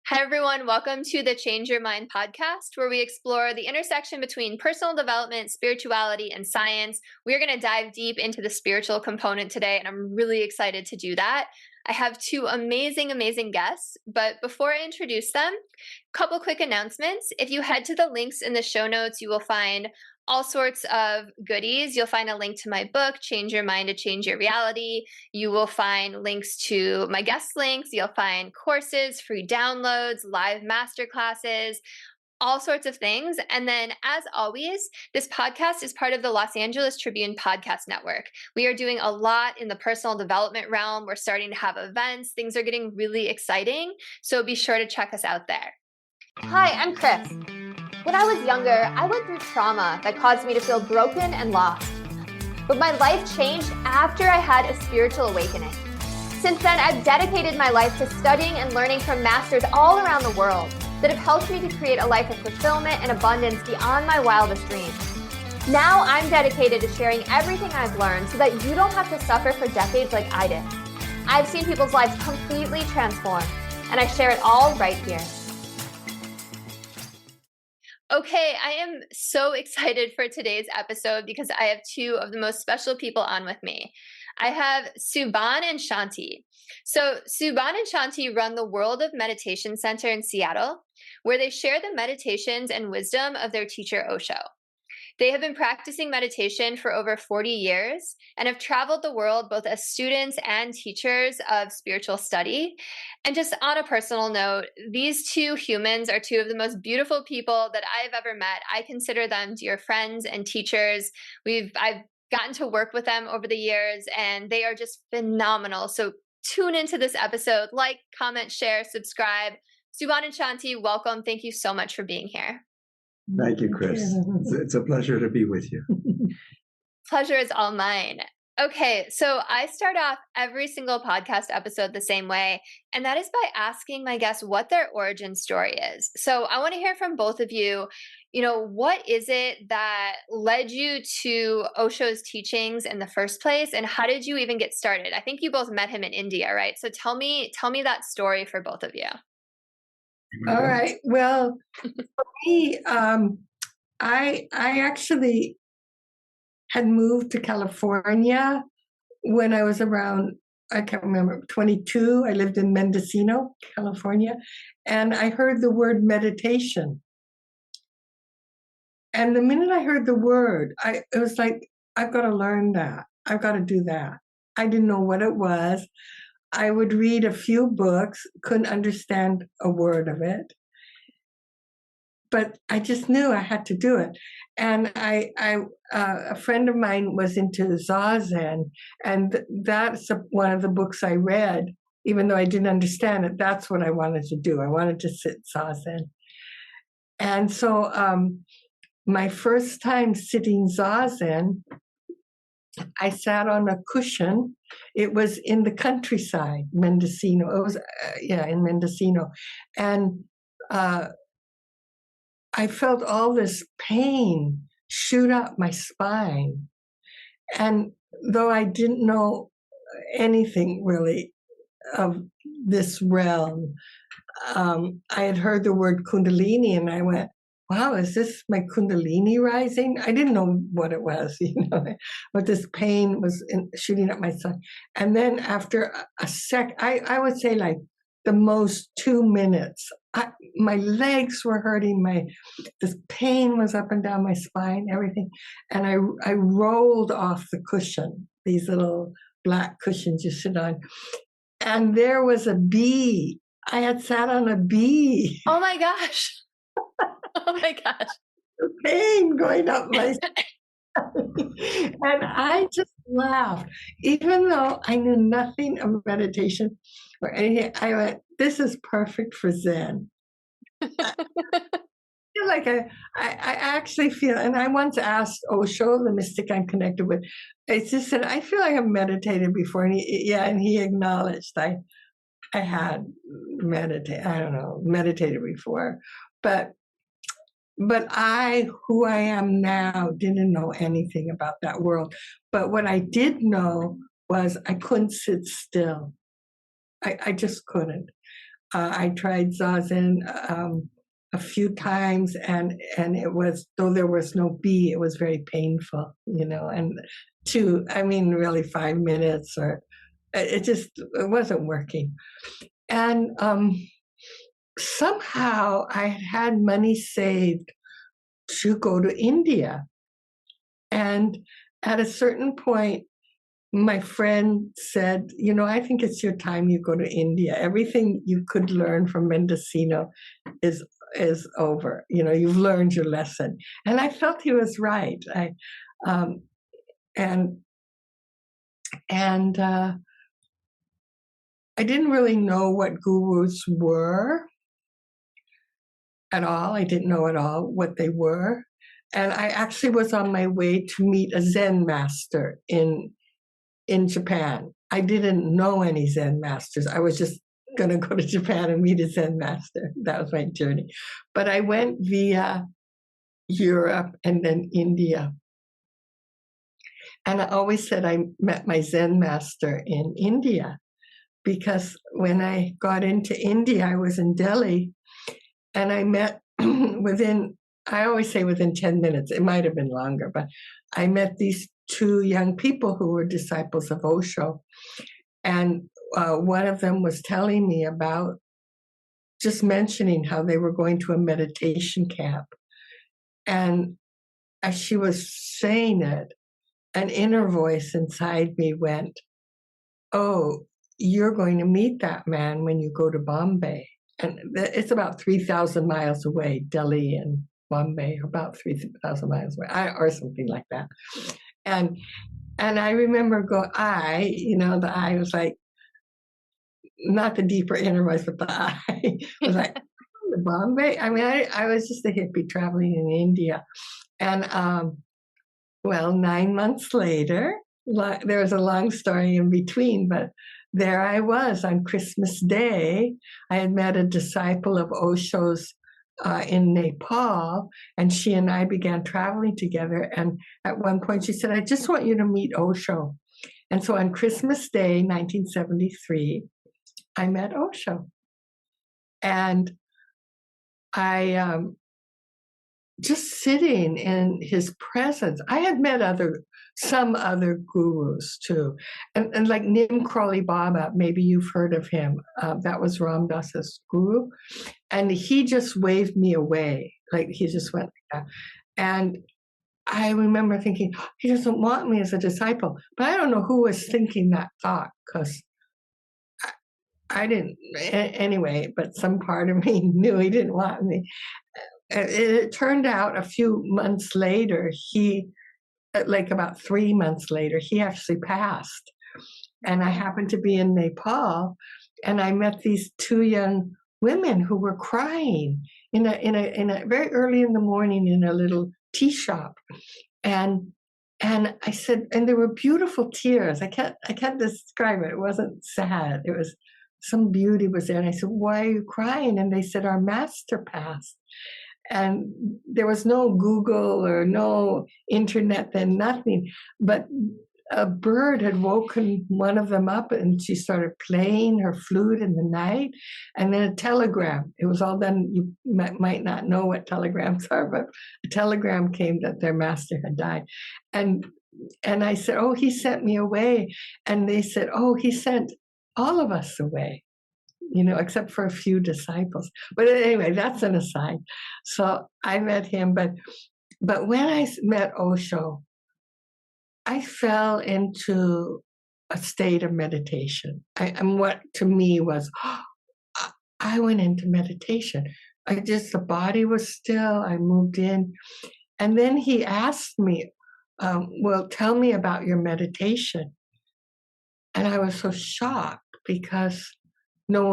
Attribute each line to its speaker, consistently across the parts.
Speaker 1: Hi, everyone. Welcome to the Change Your Mind podcast, where we explore the intersection between personal development, spirituality, and science. We're going to dive deep into the spiritual component today, and I'm really excited to do that. I have two amazing guests, but before I introduce them, a couple quick announcements. If you head to the links in the show notes, you will find all sorts of goodies. You'll find a link to my book, Change Your Mind to Change Your Reality. You will find links to my guest links. You'll find courses, free downloads, live masterclasses, all sorts of things. And then, as always, this podcast is part of the Los Angeles Tribune Podcast Network. We are doing a lot in the personal development realm. We're starting to have events. Things are getting really exciting. So be sure to check us out there. Hi, I'm Chris. When I was younger, I went through trauma that caused me to feel broken and lost. But my life changed after I had a spiritual awakening. Since then, I've dedicated my life to studying and learning from masters all around the world that have helped me to create a life of fulfillment and abundance beyond my wildest dreams. Now I'm dedicated to sharing everything I've learned so that you don't have to suffer for decades like I did. I've seen people's lives completely transformed, and I share it all right here. Okay, I am so excited for today's episode because I have two of the most special people on with me. I have Subhan and Shanti. So Subhan and Shanti run the World of Meditation Center in Seattle, where they share the meditations and wisdom of their teacher Osho. They have been practicing meditation for over 40 years and have traveled the world both as students and teachers of spiritual study. And just on a personal note, these two humans are two of the most beautiful people that I've ever met. I consider them dear friends and teachers. I've gotten to work with them over the years, and they are just phenomenal. So tune into this episode, like, comment, share, subscribe. Subhan and Shanti, welcome. Thank you so much for being here.
Speaker 2: Thank you, Chris. It's a pleasure to be with you.
Speaker 1: Pleasure is all mine. Okay, so I start off every single podcast episode the same way, and that is by asking my guests what their origin story is. So I want to hear from both of you, what is it that led you to Osho's teachings in the first place, and how did you even get started? I think you both met him in India, right? So tell me that story for both of you.
Speaker 3: All right. Well, for me, I actually had moved to California when I was around, I can't remember, 22. I lived in Mendocino, California, and I heard the word meditation. And the minute I heard the word, it was like, I've got to learn that. I've got to do that. I didn't know what it was. I would read a few books, couldn't understand a word of it, but I just knew I had to do it. And a friend of mine was into Zazen, and that's one of the books I read. Even though I didn't understand it, that's what I wanted to do. I wanted to sit Zazen. And so my first time sitting Zazen, I sat on a cushion. It was in the countryside, Mendocino. It was, in Mendocino. And I felt all this pain shoot up my spine. And though I didn't know anything really of this realm, I had heard the word Kundalini, and I went, wow, is this my Kundalini rising? I didn't know what it was, but this pain was shooting up my spine. And then after a sec, I would say like the most 2 minutes, my legs were hurting, this pain was up and down my spine, everything. And I rolled off the cushion, these little black cushions you sit on. And there was a bee. I had sat on a bee.
Speaker 1: Oh my gosh. Oh my gosh.
Speaker 3: The pain going up my spine. And I just laughed. Even though I knew nothing of meditation or anything, I went, this is perfect for Zen. I feel like I actually feel, and I once asked Osho, the mystic I'm connected with, I just said, I feel like I've meditated before. And he acknowledged I had meditated before. But who I am now, didn't know anything about that world. But what I did know was I couldn't sit still. I just couldn't. I tried Zazen a few times, and it was, though there was no B, it was very painful, and really 5 minutes, or it wasn't working. And somehow I had money saved to go to India. And at a certain point, my friend said, I think it's your time you go to India. Everything you could learn from Mendocino is over. You've learned your lesson. And I felt he was right. I didn't really know what gurus were at all. I didn't know at all what they were. And I actually was on my way to meet a Zen master in Japan. I didn't know any Zen masters. I was just going to go to Japan and meet a Zen master. That was my journey. But I went via Europe and then India. And I always said I met my Zen master in India, because when I got into India, I was in Delhi, and I met I always say within 10 minutes, it might have been longer, but I met these two young people who were disciples of Osho. And one of them was telling me about, just mentioning how they were going to a meditation camp. And as she was saying it, an inner voice inside me went, "Oh, you're going to meet that man when you go to Bombay." And it's about 3,000 miles away, Delhi and Bombay, about 3,000 miles away, or something like that. And I remember going, the I was like, not the deeper inner voice, but the I was like, the Bombay? I was just a hippie traveling in India. And 9 months later, there was a long story in between, but there I was on Christmas Day. I had met a disciple of Osho's in Nepal, and she and I began traveling together. And at one point she said, "I just want you to meet Osho." And so on Christmas Day, 1973, I met Osho. And I just sitting in his presence. I had met some other gurus too. And like Nim Crawley Baba, maybe you've heard of him. That was Ram Dass's guru. And he just waved me away. Like he just went like that. And I remember thinking, he doesn't want me as a disciple. But I don't know who was thinking that thought, because I didn't, anyway, but some part of me knew he didn't want me. It turned out a few months later, about 3 months later, he actually passed. And I happened to be in Nepal, and I met these two young women who were crying in a very early in the morning in a little tea shop. And I said, and there were beautiful tears. I can't describe it. It wasn't sad. It was, some beauty was there. And I said, "Why are you crying?" And they said, "Our master passed." And there was no Google or no internet then, nothing. But a bird had woken one of them up, and she started playing her flute in the night. And then a telegram. It was all done. You might not know what telegrams are, but a telegram came that their master had died. And I said, "Oh, he sent me away." And they said, "Oh, he sent all of us away, except for a few disciples." But anyway, that's an aside. So I met him, but when I met Osho, I fell into a state of meditation. And what to me was, I went into meditation. The body was still, I moved in. And then he asked me, "Well, tell me about your meditation." And I was so shocked, because no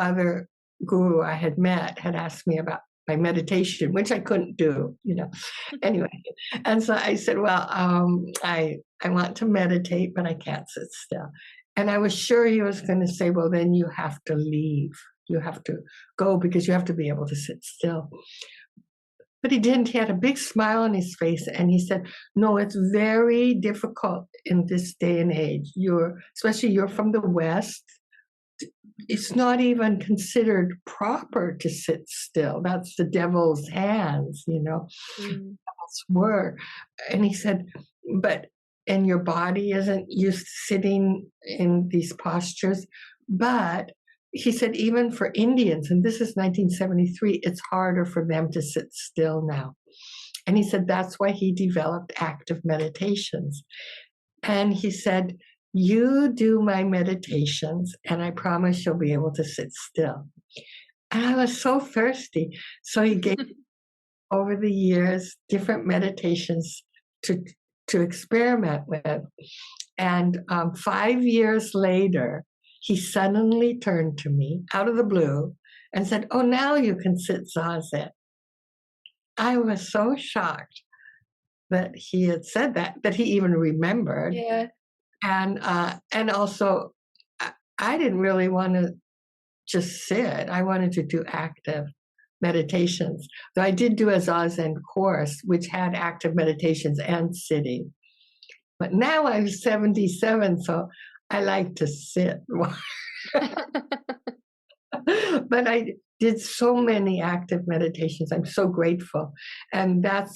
Speaker 3: other guru I had met had asked me about my meditation, which I couldn't do, Anyway, and so I said, "Well, I want to meditate, but I can't sit still." And I was sure he was going to say, "Well, then you have to leave. You have to go, because you have to be able to sit still." But he didn't. He had a big smile on his face, and he said, "No, it's very difficult in this day and age. Especially you're from the West. it's not even considered proper to sit still. That's the devil's hands,
Speaker 1: Mm.
Speaker 3: devil's work. And he said, and your body isn't used to sitting in these postures. But he said, even for Indians, and this is 1973, it's harder for them to sit still now. And he said, that's why he developed active meditations. And he said, you do my meditations, and I promise you'll be able to sit still. And I was so thirsty. So he gave over the years different meditations to experiment with. And 5 years later, he suddenly turned to me out of the blue and said, oh, now you can sit zazen. I was so shocked that he had said that he even remembered.
Speaker 1: Yeah.
Speaker 3: And also, I didn't really want to just sit. I wanted to do active meditations. Though I did do a Zazen course, which had active meditations and sitting. But now I'm 77, so I like to sit. But I did so many active meditations. I'm so grateful. And that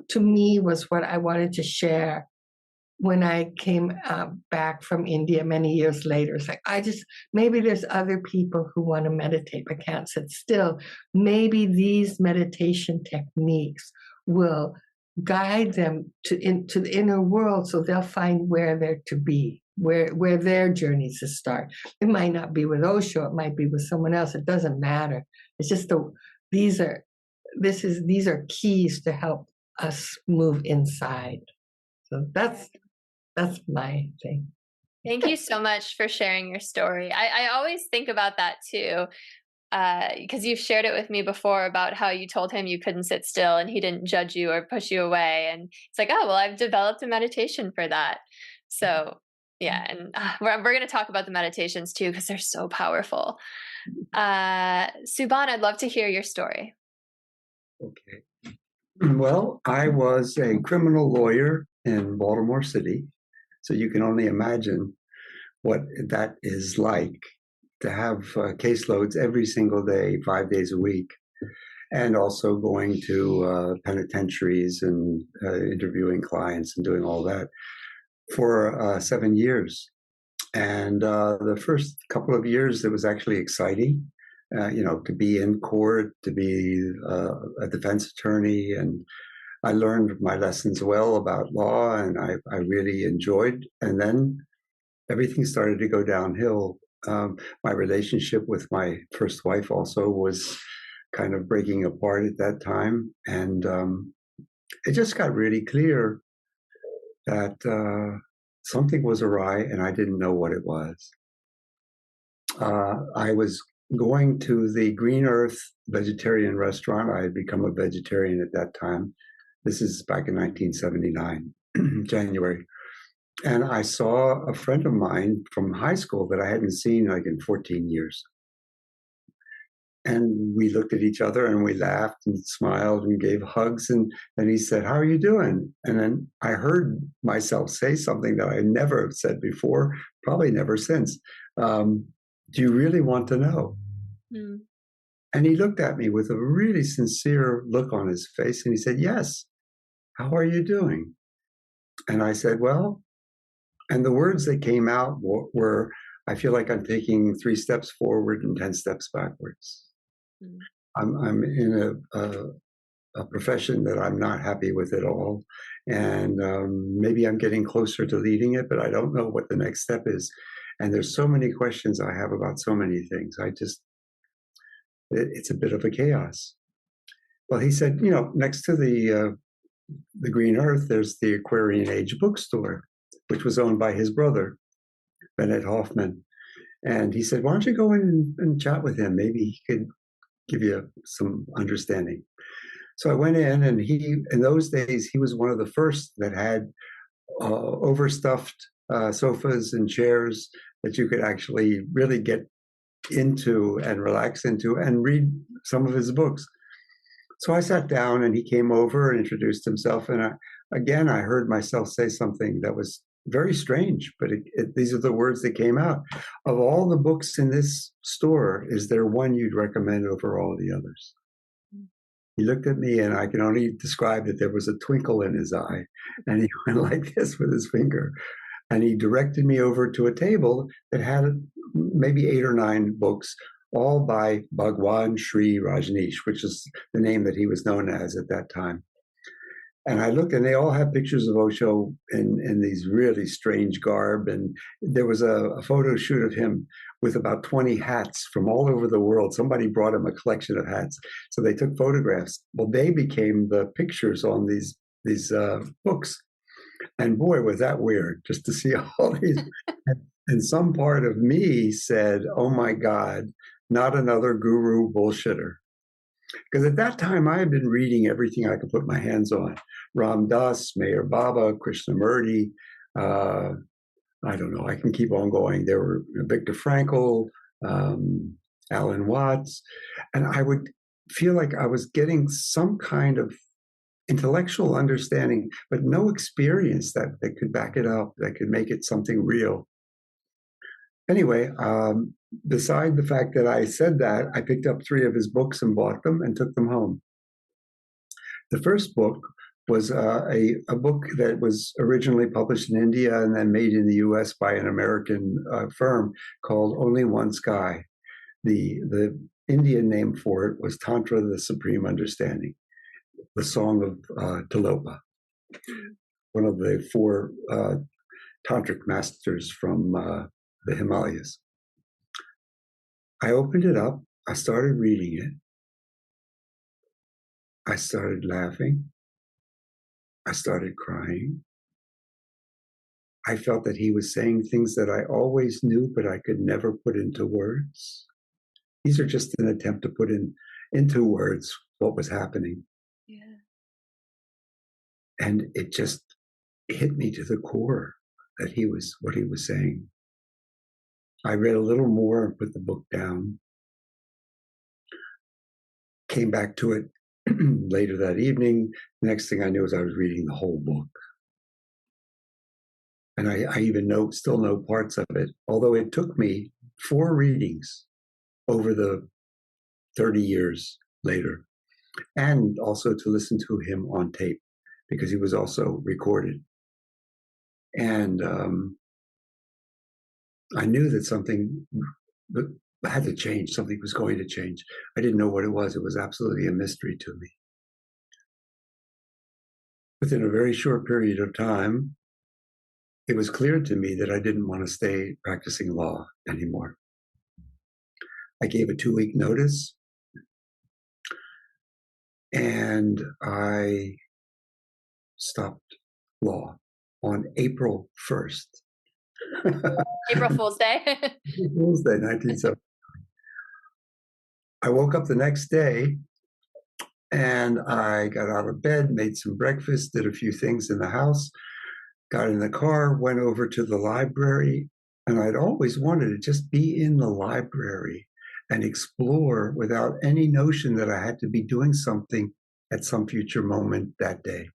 Speaker 3: to me was what I wanted to share when I came back from India many years later. It's like, maybe there's other people who want to meditate but can't sit still. Maybe these meditation techniques will guide them into the inner world, so they'll find where they're to be, where their journeys to start. It might not be with Osho, it might be with someone else. It doesn't matter. It's just these are keys to help us move inside. So that's my thing.
Speaker 1: Thank you so much for sharing your story. I always think about that too, because you've shared it with me before about how you told him you couldn't sit still and he didn't judge you or push you away. And it's like, oh, well, I've developed a meditation for that. So yeah, and we're going to talk about the meditations too, because they're so powerful. Subhan, I'd love to hear your story.
Speaker 2: Okay. Well, I was a criminal lawyer in Baltimore City. So you can only imagine what that is like to have caseloads every single day, 5 days a week, and also going to penitentiaries and interviewing clients and doing all that for 7 years. And the first couple of years, it was actually exciting, to be in court, to be a defense attorney, and I learned my lessons well about law, and I really enjoyed. And then everything started to go downhill. My relationship with my first wife also was kind of breaking apart at that time. And it just got really clear that something was awry, and I didn't know what it was. I was going to the Green Earth vegetarian restaurant. I had become a vegetarian at that time. This is back in 1979, January. And I saw a friend of mine from high school that I hadn't seen like in 14 years. And we looked at each other and we laughed and smiled and gave hugs. And then he said, how are you doing? And then I heard myself say something that I never have said before, probably never since. Do you really want to know? Mm. And he looked at me with a really sincere look on his face. And he said, yes. How are you doing? And I said, well, and the words that came out were, I feel like I'm taking 3 steps forward and 10 steps backwards. Mm. I'm in a profession that I'm not happy with at all. And maybe I'm getting closer to leading it, but I don't know what the next step is. And there's so many questions I have about so many things. It's a bit of a chaos. Well, he said, next to the Green Earth, there's the Aquarian Age bookstore, which was owned by his brother, Bennett Hoffman. And he said, why don't you go in and chat with him? Maybe he could give you some understanding. So I went in, and in those days, he was one of the first that had overstuffed sofas and chairs that you could actually really get into and relax into and read some of his books. So I sat down, and he came over and introduced himself. And I heard myself say something that was very strange, but these are the words that came out. Of all the books in this store, is there one you'd recommend over all the others? He looked at me, and I can only describe that there was a twinkle in his eye, and he went like this with his finger. And he directed me over to a table that had maybe 8 or 9 books, all by Bhagwan Sri Rajneesh, which is the name that he was known as at that time. And I looked, and they all have pictures of Osho in these really strange garb. And there was a photo shoot of him with about 20 hats from all over the world. Somebody brought him a collection of hats. So they took photographs. Well, they became the pictures on these books. And boy, was that weird, just to see all these. And some part of me said, oh my God, not another guru bullshitter. Because at that time, I had been reading everything I could put my hands on. Ram Dass, Meher Baba, Krishnamurti, I don't know, I can keep on going. There were Viktor Frankl, Alan Watts, and I would feel like I was getting some kind of intellectual understanding, but no experience that could back it up, that could make it something real. Anyway, beside the fact that I said that, I picked up 3 of his books and bought them and took them home. The first book was a book that was originally published in India and then made in the US by an American firm called Only One Sky. The Indian name for it was Tantra, the Supreme Understanding, the Song of Tilopa, one of the 4 tantric masters from the Himalayas. I opened it up. I started reading it. I started laughing. I started crying. I felt that he was saying things that I always knew, but I could never put into words. These are just an attempt to put into words what was happening.
Speaker 1: Yeah.
Speaker 2: And it just hit me to the core that what he was saying. I read a little more and put the book down. Came back to it later that evening. The next thing I knew is I was reading the whole book. And I even still know parts of it, although it took me 4 readings over the 30 years later, and also to listen to him on tape, because he was also recorded. And I knew that something had to change. Something was going to change. I didn't know what it was. It was absolutely a mystery to me. Within a very short period of time, it was clear to me that I didn't want to stay practicing law anymore. I gave a 2-week notice, and I stopped law on April 1st.
Speaker 1: April Fool's Day.
Speaker 2: April Fool's Day, 1970. I woke up the next day, and I got out of bed, made some breakfast, did a few things in the house, got in the car, went over to the library, and I'd always wanted to just be in the library and explore without any notion that I had to be doing something at some future moment that day.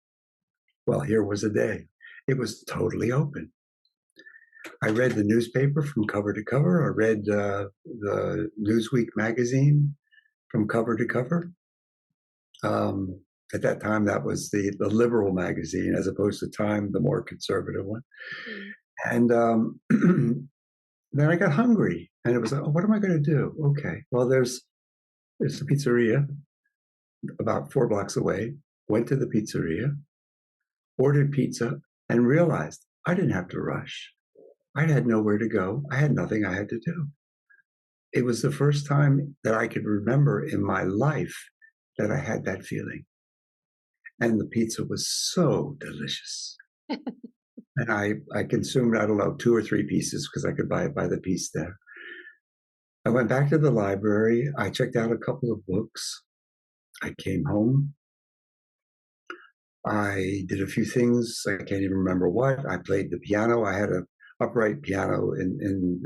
Speaker 2: Well, here was a day. It was totally open. I read the newspaper from cover to cover. I read the Newsweek magazine from cover to cover. At that time, that was the liberal magazine, as opposed to Time, the more conservative one. And then I got hungry, and it was like, oh, what am I going to do? Okay, well, there's a pizzeria about 4 blocks away. Went to the pizzeria, ordered pizza, and realized I didn't have to rush. I had nowhere to go. I had nothing I had to do. It was the first time that I could remember in my life that I had that feeling. And the pizza was so delicious. And I consumed, I don't know, 2 or 3 pieces because I could buy it by the piece there. I went back to the library. I checked out a couple of books. I came home. I did a few things. I can't even remember what. I played the piano. I had an upright piano in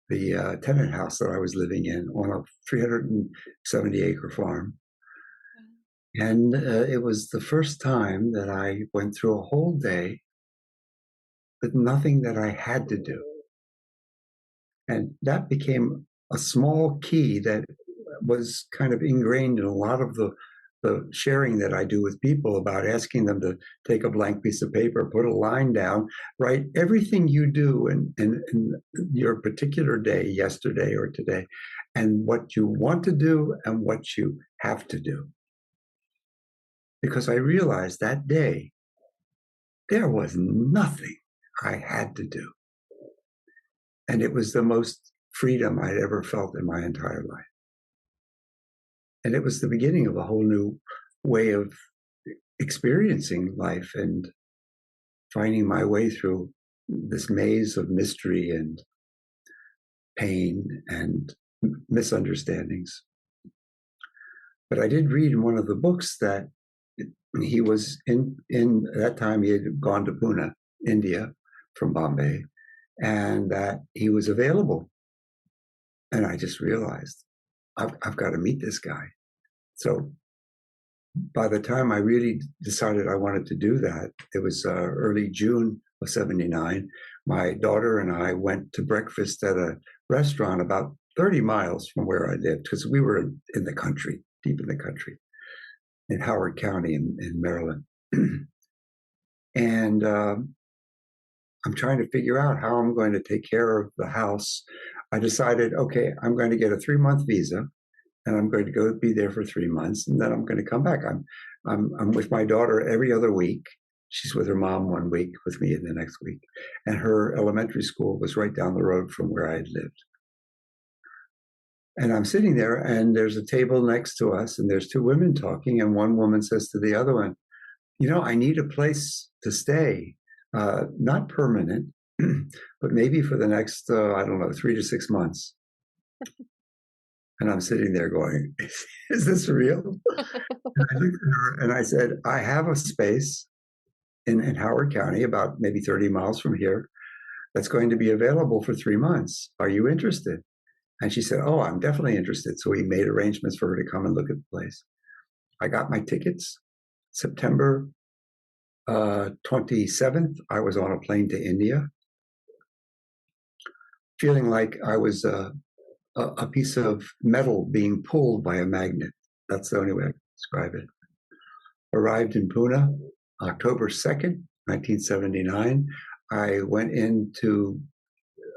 Speaker 2: the tenant house that I was living in on a 370-acre farm. And it was the first time that I went through a whole day but nothing that I had to do. And that became a small key that was kind of ingrained in a lot of the sharing that I do with people about asking them to take a blank piece of paper, put a line down, write everything you do in your particular day, yesterday or today, and what you want to do and what you have to do. Because I realized that day there was nothing I had to do. And it was the most freedom I'd ever felt in my entire life. And it was the beginning of a whole new way of experiencing life and finding my way through this maze of mystery and pain and misunderstandings. But I did read in one of the books that he was in that time he had gone to Pune, India, from Bombay, and that he was available. And I just realized I've got to meet this guy. So by the time I really decided I wanted to do that, it was early June of '79. My daughter and I went to breakfast at a restaurant about 30 miles from where I lived, because we were in the country, deep in the country, in Howard County in Maryland. And I'm trying to figure out how I'm going to take care of the house. I decided, okay, I'm going to get a 3-month visa, and I'm going to go be there for 3 months, and then I'm going to come back. I'm with my daughter every other week. She's with her mom 1 week, with me in the next week. And her elementary school was right down the road from where I had lived. And I'm sitting there, and there's a table next to us, and there's 2 women talking, and one woman says to the other one, you know, I need a place to stay, not permanent, but maybe for the next, 3 to 6 months. And I'm sitting there going, is this real? And I looked at her and I said, I have a space in Howard County, about maybe 30 miles from here, that's going to be available for 3 months. Are you interested? And she said, oh, I'm definitely interested. So we made arrangements for her to come and look at the place. I got my tickets. September 27th, I was on a plane to India, feeling like I was a piece of metal being pulled by a magnet. That's the only way I can describe it. Arrived in Pune, October 2nd, 1979. I went into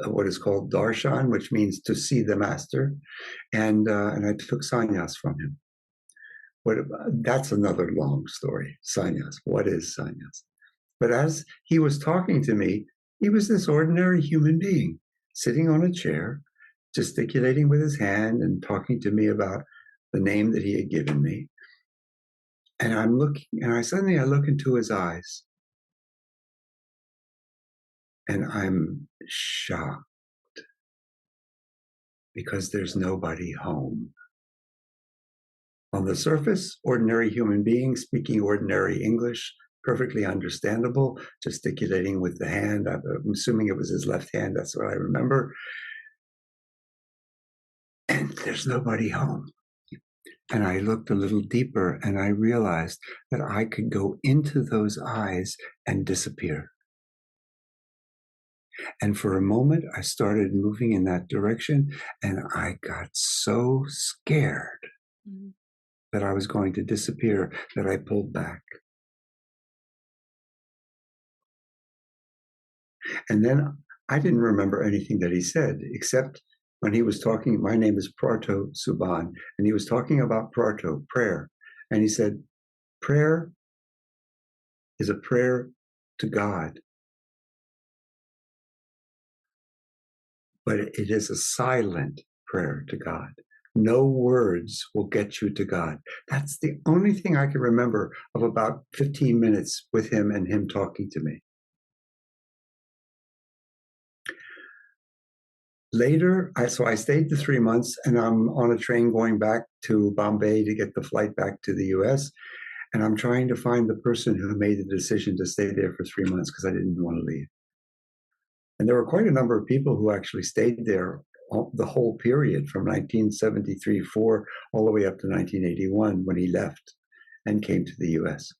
Speaker 2: what is called darshan, which means to see the master, and I took sannyas from him. That's another long story, sannyas. What is sannyas? But as he was talking to me, he was this ordinary human being sitting on a chair, gesticulating with his hand and talking to me about the name that he had given me. And I'm looking, and I look into his eyes, and I'm shocked because there's nobody home. On the surface, ordinary human being speaking ordinary English, perfectly understandable, gesticulating with the hand. I'm assuming it was his left hand. That's what I remember. And there's nobody home. And I looked a little deeper, and I realized that I could go into those eyes and disappear. And for a moment, I started moving in that direction, and I got so scared that I was going to disappear that I pulled back. And then I didn't remember anything that he said, except when he was talking. My name is Prato Subhan, and he was talking about Prato, prayer. And he said, prayer is a prayer to God, but it is a silent prayer to God. No words will get you to God. That's the only thing I can remember of about 15 minutes with him and him talking to me. Later, so I stayed the 3 months, and I'm on a train going back to Bombay to get the flight back to the US. And I'm trying to find the person who made the decision to stay there for 3 months because I didn't want to leave. And there were quite a number of people who actually stayed there the whole period from 1973-4 all the way up to 1981 when he left and came to the US.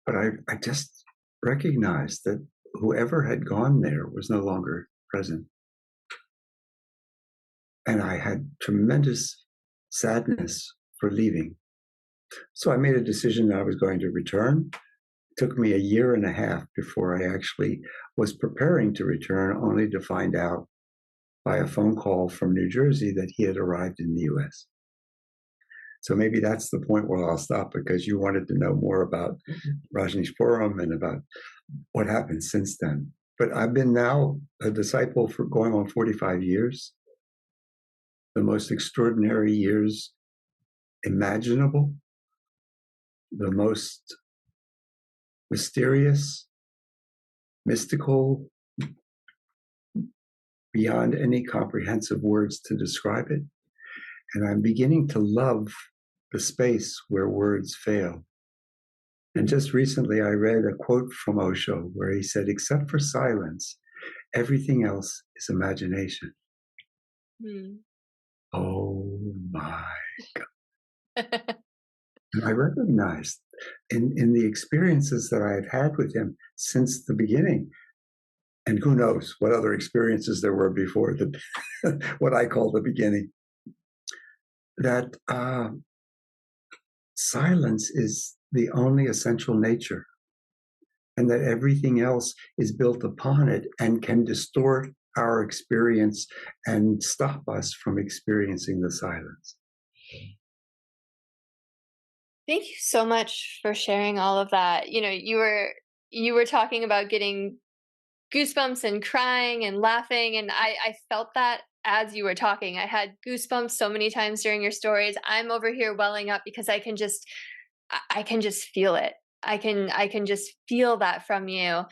Speaker 2: But I just recognized that whoever had gone there was no longer present. And I had tremendous sadness for leaving. So I made a decision that I was going to return. It took me a year and a half before I actually was preparing to return, only to find out by a phone call from New Jersey that he had arrived in the US. So maybe that's the point where I'll stop, because you wanted to know more about Rajneeshpuram and about what happened since then. But I've been now a disciple for going on 45 years, the most extraordinary years imaginable, the most mysterious, mystical, beyond any comprehensive words to describe it. And I'm beginning to love the space where words fail. And just recently, I read a quote from Osho where he said, "Except for silence, everything else is imagination." Oh my God. And I recognized in the experiences that I had with him since the beginning, and who knows what other experiences there were before what I call the beginning, that silence is the only essential nature, and that everything else is built upon it and can distort our experience and stop us from experiencing the silence.
Speaker 1: Thank you so much for sharing all of that. You were talking about getting goosebumps and crying and laughing, and I felt that as you were talking. I had goosebumps so many times during your stories. I'm over here welling up because I can just feel it. I can just feel that from you.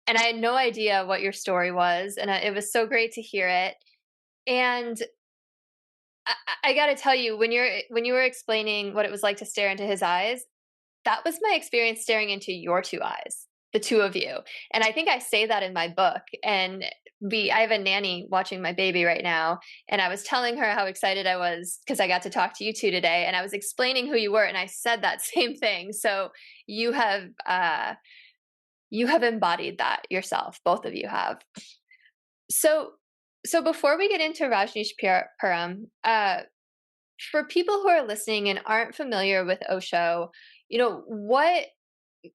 Speaker 1: And I had no idea what your story was, and it was so great to hear it. And I got to tell you, when you were explaining what it was like to stare into his eyes, that was my experience staring into your two eyes, the two of you. And I think I say that in my book. And I have a nanny watching my baby right now, and I was telling her how excited I was because I got to talk to you two today, and I was explaining who you were, and I said that same thing. So you have embodied that yourself. Both of you have. So before we get into Rajneeshpuram, for people who are listening and aren't familiar with Osho,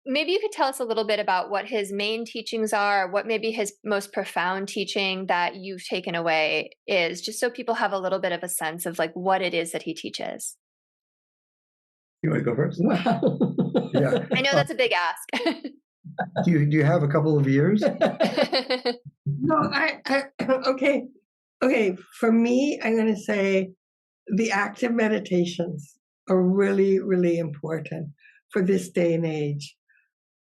Speaker 1: maybe you could tell us a little bit about what his main teachings are, what maybe his most profound teaching that you've taken away is, just so people have a little bit of a sense of like what it is that he teaches.
Speaker 2: You want to go first?
Speaker 3: Yeah.
Speaker 1: I know that's a big ask.
Speaker 2: Do you have a couple of years?
Speaker 3: No, okay. For me, I'm going to say the active meditations are really, really important for this day and age.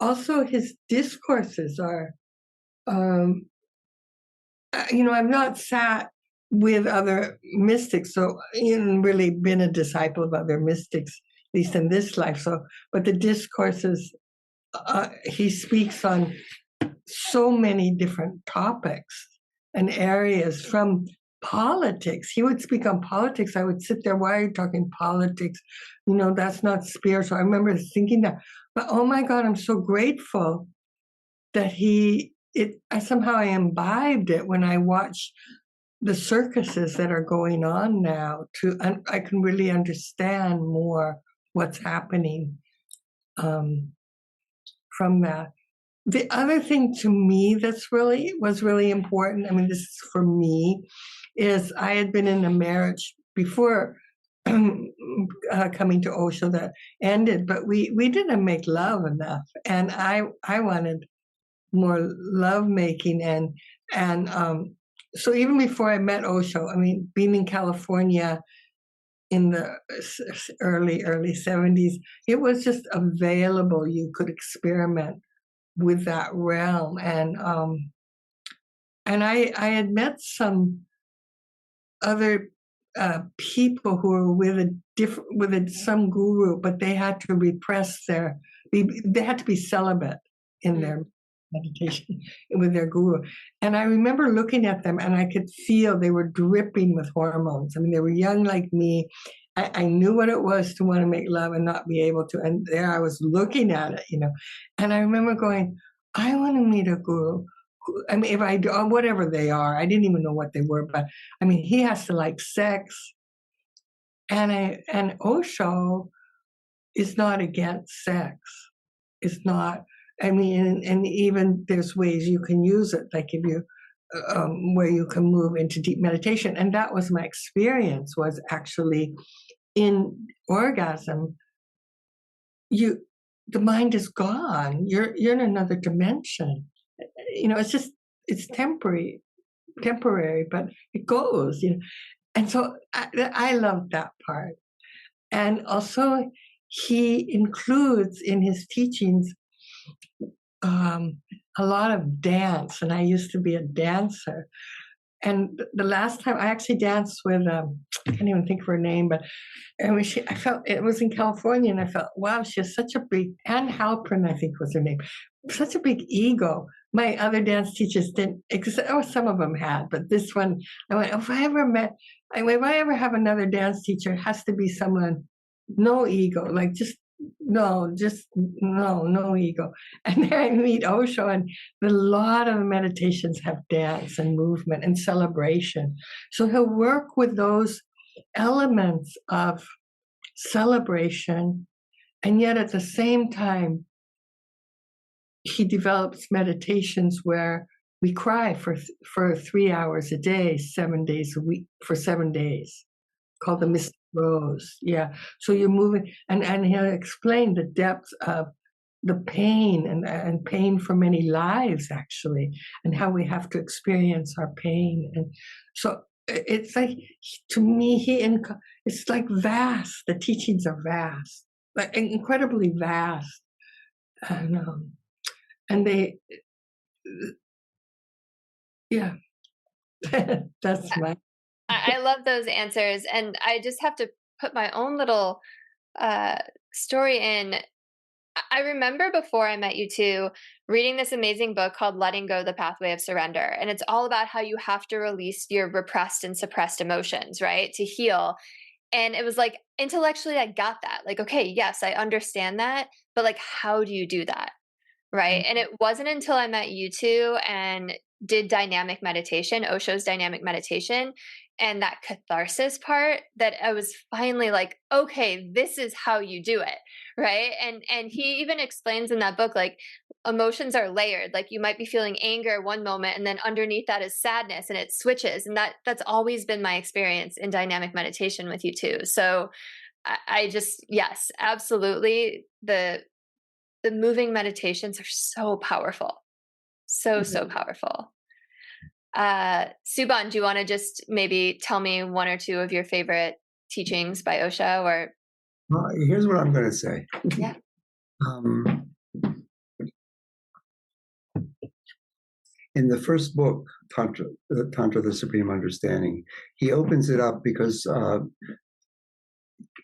Speaker 3: Also, his discourses are, I've not sat with other mystics, so really been a disciple of other mystics, at least in this life. But the discourses, he speaks on so many different topics and areas, from politics. He would speak on politics. I would sit there, why are you talking politics? That's not spiritual. I remember thinking that, but oh my God, I'm so grateful that I imbibed it when I watch the circuses that are going on now. I can really understand more what's happening from that. The other thing to me was really important, this is for me, is I had been in a marriage before coming to Osho that ended, but we didn't make love enough, and I wanted more love making, and so even before I met Osho, being in California in the early 70s, it was just available. You could experiment with that realm, and I had met some other people who were with some guru, but they had to they had to be celibate in their meditation with their guru. And I remember looking at them, and I could feel they were dripping with hormones. They were young like me, I knew what it was to want to make love and not be able to. And there I was looking at it, and I remember going, I want to meet a guru. I mean, if I do, or whatever they are, I didn't even know what they were, but I mean, he has to like sex. And Osho is not against sex. It's not, I mean, and even there's ways you can use it, like if you, where you can move into deep meditation. And that was my experience, was actually in orgasm, the mind is gone. You're in another dimension. It's temporary, but it goes, And so I love that part. And also, he includes in his teachings a lot of dance. And I used to be a dancer. And the last time I actually danced with, I can't even think of her name, but I felt it was in California, and I felt, wow, she has such a big, Ann Halpern, I think was her name, such a big ego. My other dance teachers didn't, some of them had, but this one, I went, if I ever have another dance teacher, it has to be someone, no ego, like no ego. And then I meet Osho, and a lot of meditations have dance and movement and celebration. So he'll work with those elements of celebration, and yet at the same time, he develops meditations where we cry for 3 hours a day, 7 days a week, for 7 days, called the Mystic Rose. Yeah. So you're moving, and he'll explain the depth of the pain and pain for many lives, actually, and how we have to experience our pain. And so it's like, to me, it's like vast. The teachings are vast, like incredibly vast. And they, yeah, that's my.
Speaker 1: I love those answers. And I just have to put my own little story in. I remember before I met you two, reading this amazing book called Letting Go, The Pathway of Surrender. And it's all about how you have to release your repressed and suppressed emotions, right, to heal. And it was like, intellectually, I got that. Like, okay, yes, I understand that. But like, how do you do that? Right. And it wasn't until I met you two and did dynamic meditation, Osho's dynamic meditation, and that catharsis part, that I was finally like, okay, this is how you do it. Right. And he even explains in that book, like, emotions are layered. Like, you might be feeling anger one moment, and then underneath that is sadness, and it switches. And that's always been my experience in dynamic meditation with you two. So I just, yes, absolutely. The moving meditations are so powerful. So powerful. Subhan, do you want to just maybe tell me one or two of your favorite teachings by Osho? Or
Speaker 2: well, here's what I'm going to say.
Speaker 1: Yeah.
Speaker 2: In the first book, Tantra, the Supreme Understanding, he opens it up because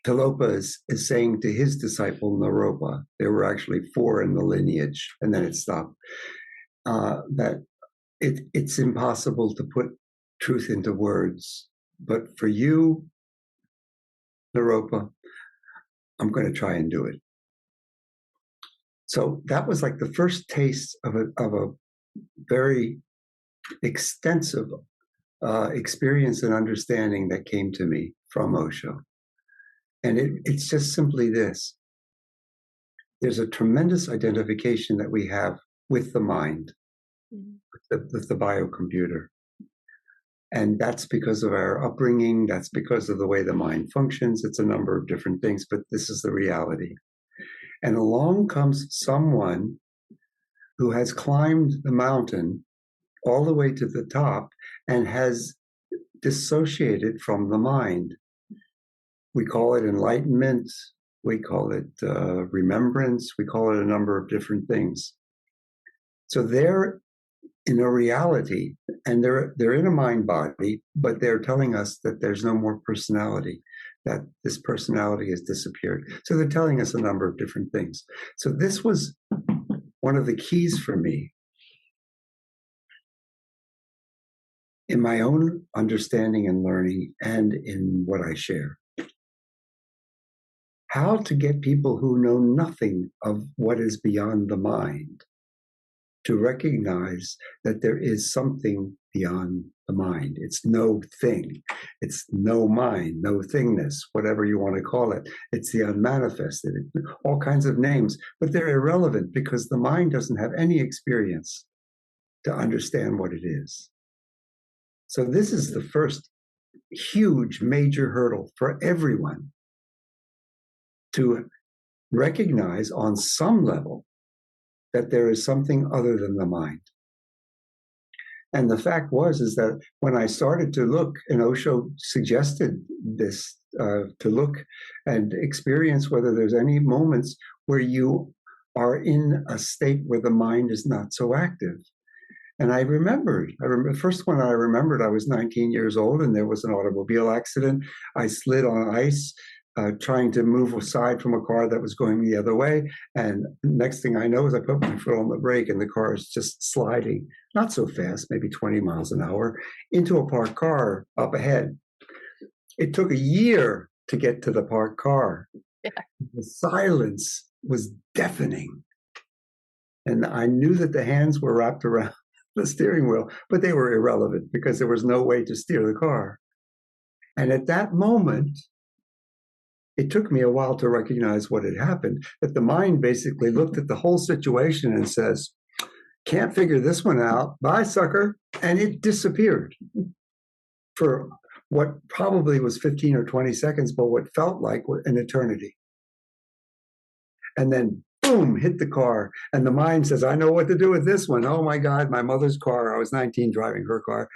Speaker 2: Tilopa is saying to his disciple Naropa, there were actually 4 in the lineage, and then it stopped, that it's impossible to put truth into words. But for you, Naropa, I'm going to try and do it. So that was like the first taste of a very extensive experience and understanding that came to me from Osho. And it's just simply this. There's a tremendous identification that we have with the mind, with the biocomputer. And that's because of our upbringing. That's because of the way the mind functions. It's a number of different things, but this is the reality. And along comes someone who has climbed the mountain all the way to the top and has dissociated from the mind. We call it enlightenment. We call it remembrance. We call it a number of different things. So they're in a reality, and they're in a mind body, but they're telling us that there's no more personality, that this personality has disappeared. So they're telling us a number of different things. So this was one of the keys for me in my own understanding and learning, and in what I share. how to get people who know nothing of what is beyond the mind to recognize that there is something beyond the mind. It's no thing. It's no mind, no thingness, whatever you want to call it. It's the unmanifested, all kinds of names, but they're irrelevant because the mind doesn't have any experience to understand what it is. So this is the first huge, major hurdle for everyone to recognize on some level that there is something other than the mind. And the fact is that when I started to look, and Osho suggested this, to look and experience whether there's any moments where you are in a state where the mind is not so active. And I remember the first one I remembered, I was 19 years old and there was an automobile accident. I slid on ice, trying to move aside from a car that was going the other way. And next thing I know is I put my foot on the brake and the car is just sliding, not so fast, maybe 20 miles an hour, into a parked car up ahead. It took a year to get to the parked car. Yeah. The silence was deafening. And I knew that the hands were wrapped around the steering wheel, but they were irrelevant because there was no way to steer the car. And at that moment, it took me a while to recognize what had happened, that the mind basically looked at the whole situation and says, can't figure this one out, bye, sucker, and it disappeared for what probably was 15 or 20 seconds, but what felt like an eternity. And then, boom, hit the car, and the mind says, I know what to do with this one. Oh my God, my mother's car, I was 19 driving her car.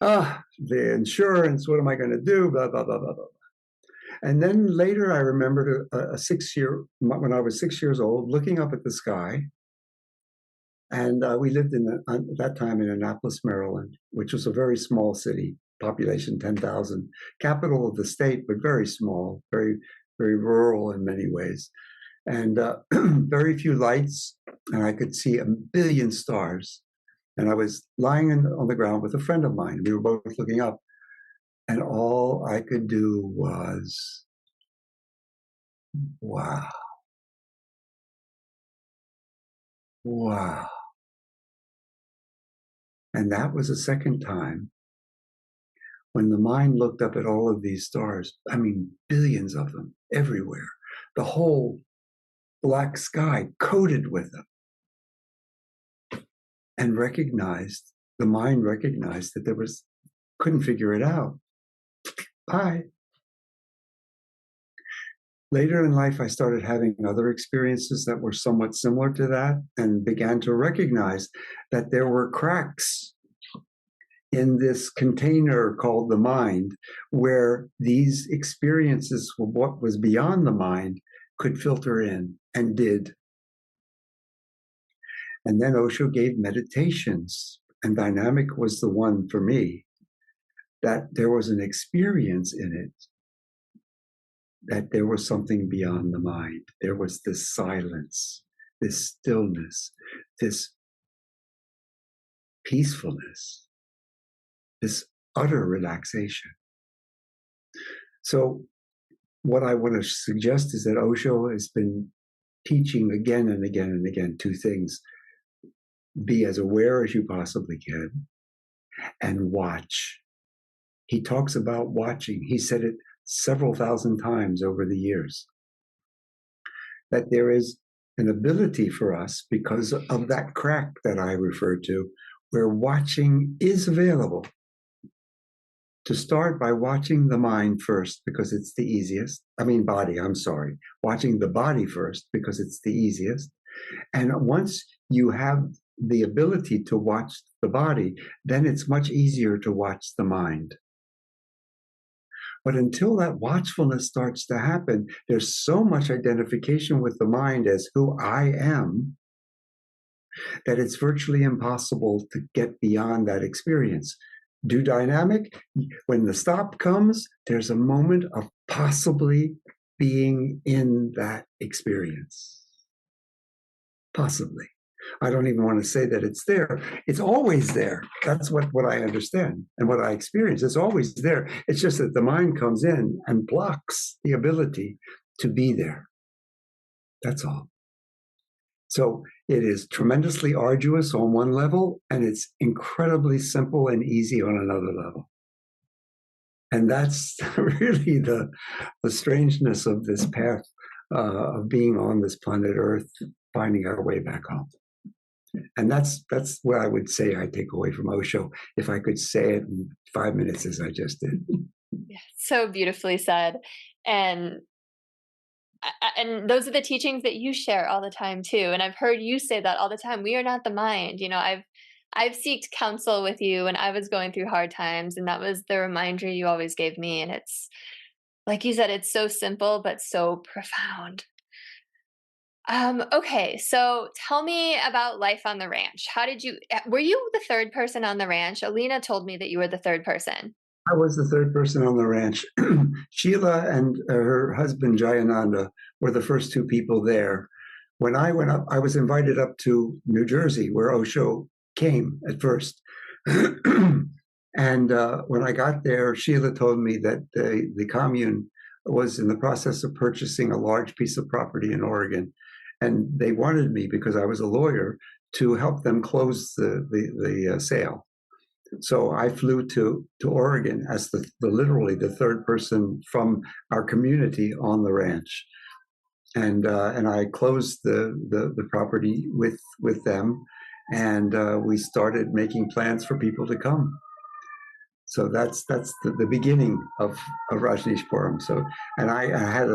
Speaker 2: The insurance, what am I going to do, blah, blah, blah, blah, blah. And then later, I remembered when I was 6 years old, looking up at the sky. And we lived at that time in Annapolis, Maryland, which was a very small city, population 10,000, capital of the state, but very small, very, very rural in many ways. And very few lights, and I could see a billion stars. And I was lying on the ground with a friend of mine. We were both looking up. And all I could do was, wow. Wow. And that was the second time when the mind looked up at all of these stars. I mean, billions of them everywhere. The whole black sky coated with them. And the mind recognized that couldn't figure it out. Bye. Later in life, I started having other experiences that were somewhat similar to that and began to recognize that there were cracks in this container called the mind where these experiences of what was beyond the mind could filter in and did. And then Osho gave meditations, and dynamic was the one for me, that there was an experience in it, that there was something beyond the mind. There was this silence, this stillness, this peacefulness, this utter relaxation. So what I want to suggest is that Osho has been teaching again and again and again two things. Be as aware as you possibly can and watch. He talks about watching. He said it several thousand times over the years, that there is an ability for us because of that crack that I referred to, where watching is available. To start by watching the mind first because it's the easiest. Watching the body first because it's the easiest. And once you have the ability to watch the body, then it's much easier to watch the mind. But until that watchfulness starts to happen, there's so much identification with the mind as who I am that it's virtually impossible to get beyond that experience. Do dynamic, when the stop comes, there's a moment of possibly being in that experience. Possibly. I don't even want to say that it's there. It's always there. That's what I understand and what I experience. It's always there. It's just that the mind comes in and blocks the ability to be there. That's all. So it is tremendously arduous on one level, and it's incredibly simple and easy on another level. And that's really the strangeness of this path of being on this planet Earth, finding our way back home. And that's what I would say I take away from Osho, if I could say it in 5 minutes as I just did.
Speaker 1: Yeah, so beautifully said. And those are the teachings that you share all the time too. And I've heard you say that all the time. We are not the mind. You know, I've sought counsel with you when I was going through hard times, and that was the reminder you always gave me. And it's like you said, it's so simple but so profound. Okay, so tell me about life on the ranch. Were you the third person on the ranch? Alina told me that you were the third person.
Speaker 2: I was the third person on the ranch. Sheila and her husband Jayananda were the first two people there. When I went up, I was invited up to New Jersey, where Osho came at first. And when I got there, Sheila told me that the commune was in the process of purchasing a large piece of property in Oregon. And they wanted me, because I was a lawyer, to help them close the sale. So I flew to Oregon as literally the third person from our community on the ranch, and I closed the property with them, and we started making plans for people to come. So that's the beginning of Rajneeshpuram. So, and I had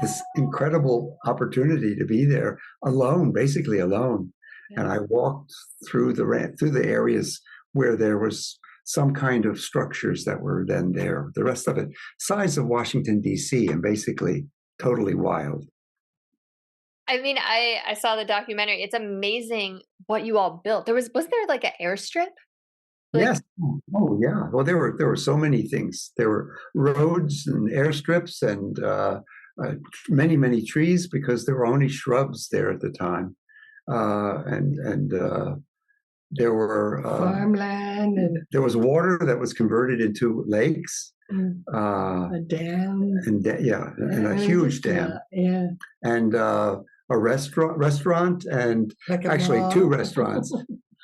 Speaker 2: this incredible opportunity to be there alone, basically alone, yeah. And I walked through the areas where there was some kind of structures that were then there. The rest of it, size of Washington, D.C., and basically totally wild.
Speaker 1: I mean, I saw the documentary. It's amazing what you all built. Was there like an airstrip?
Speaker 2: Yes. Oh, yeah. Well, there were so many things. There were roads and airstrips and many, many trees, because there were only shrubs there at the time. And there were
Speaker 3: farmland, and
Speaker 2: there was water that was converted into lakes,
Speaker 3: a dam,
Speaker 2: and a huge dam, and a restaurant, and like actually mall. 2 restaurants,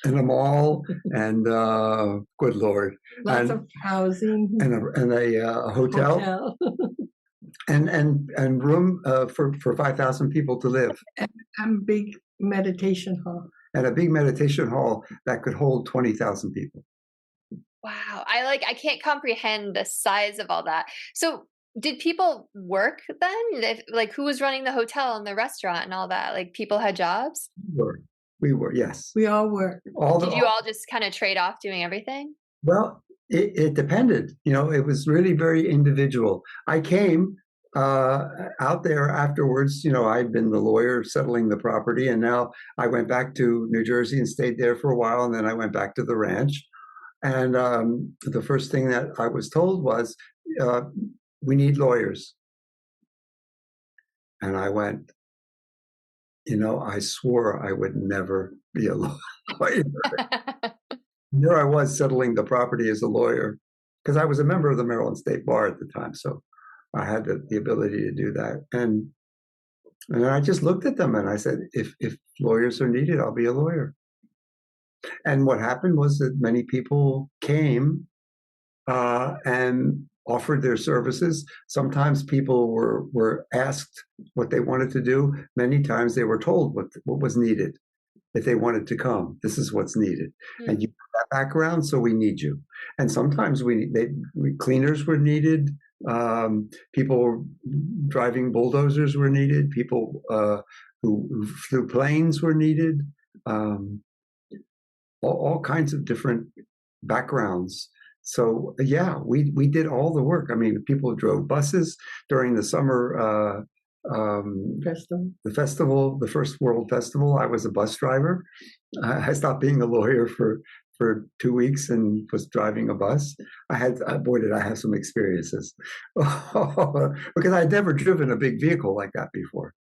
Speaker 2: and a mall, and good Lord,
Speaker 3: lots of housing,
Speaker 2: and a hotel. and room for 5,000 people to live,
Speaker 3: and big meditation hall.
Speaker 2: And a big meditation hall that could hold 20,000 people.
Speaker 1: Wow. I can't comprehend the size of all that. So did people work then? Who was running the hotel and the restaurant and all that? Like, people had jobs?
Speaker 2: We were, yes.
Speaker 3: We all were.
Speaker 1: Did you all just kind of trade off doing everything?
Speaker 2: Well, it depended. It was really very individual. I came out there afterwards. I'd been the lawyer settling the property, and now I went back to New Jersey and stayed there for a while, and then I went back to the ranch. And the first thing that I was told was, we need lawyers. And I went, I swore I would never be a lawyer. There I was settling the property as a lawyer, because I was a member of the Maryland State Bar at the time. So I had the ability to do that. And I just looked at them and I said, if lawyers are needed, I'll be a lawyer. And what happened was that many people came and offered their services. Sometimes people were asked what they wanted to do. Many times they were told what was needed. If they wanted to come, this is what's needed. Mm-hmm. And you have that background, so we need you. And sometimes cleaners were needed. People driving bulldozers were needed. People who flew planes were needed. All kinds of different backgrounds. So yeah, we did all the work. I mean, people drove buses during the summer
Speaker 3: festival.
Speaker 2: The festival, the first World Festival. I was a bus driver. I stopped being a lawyer for 2 weeks and was driving a bus. Boy, did I have some experiences. Because I'd never driven a big vehicle like that before.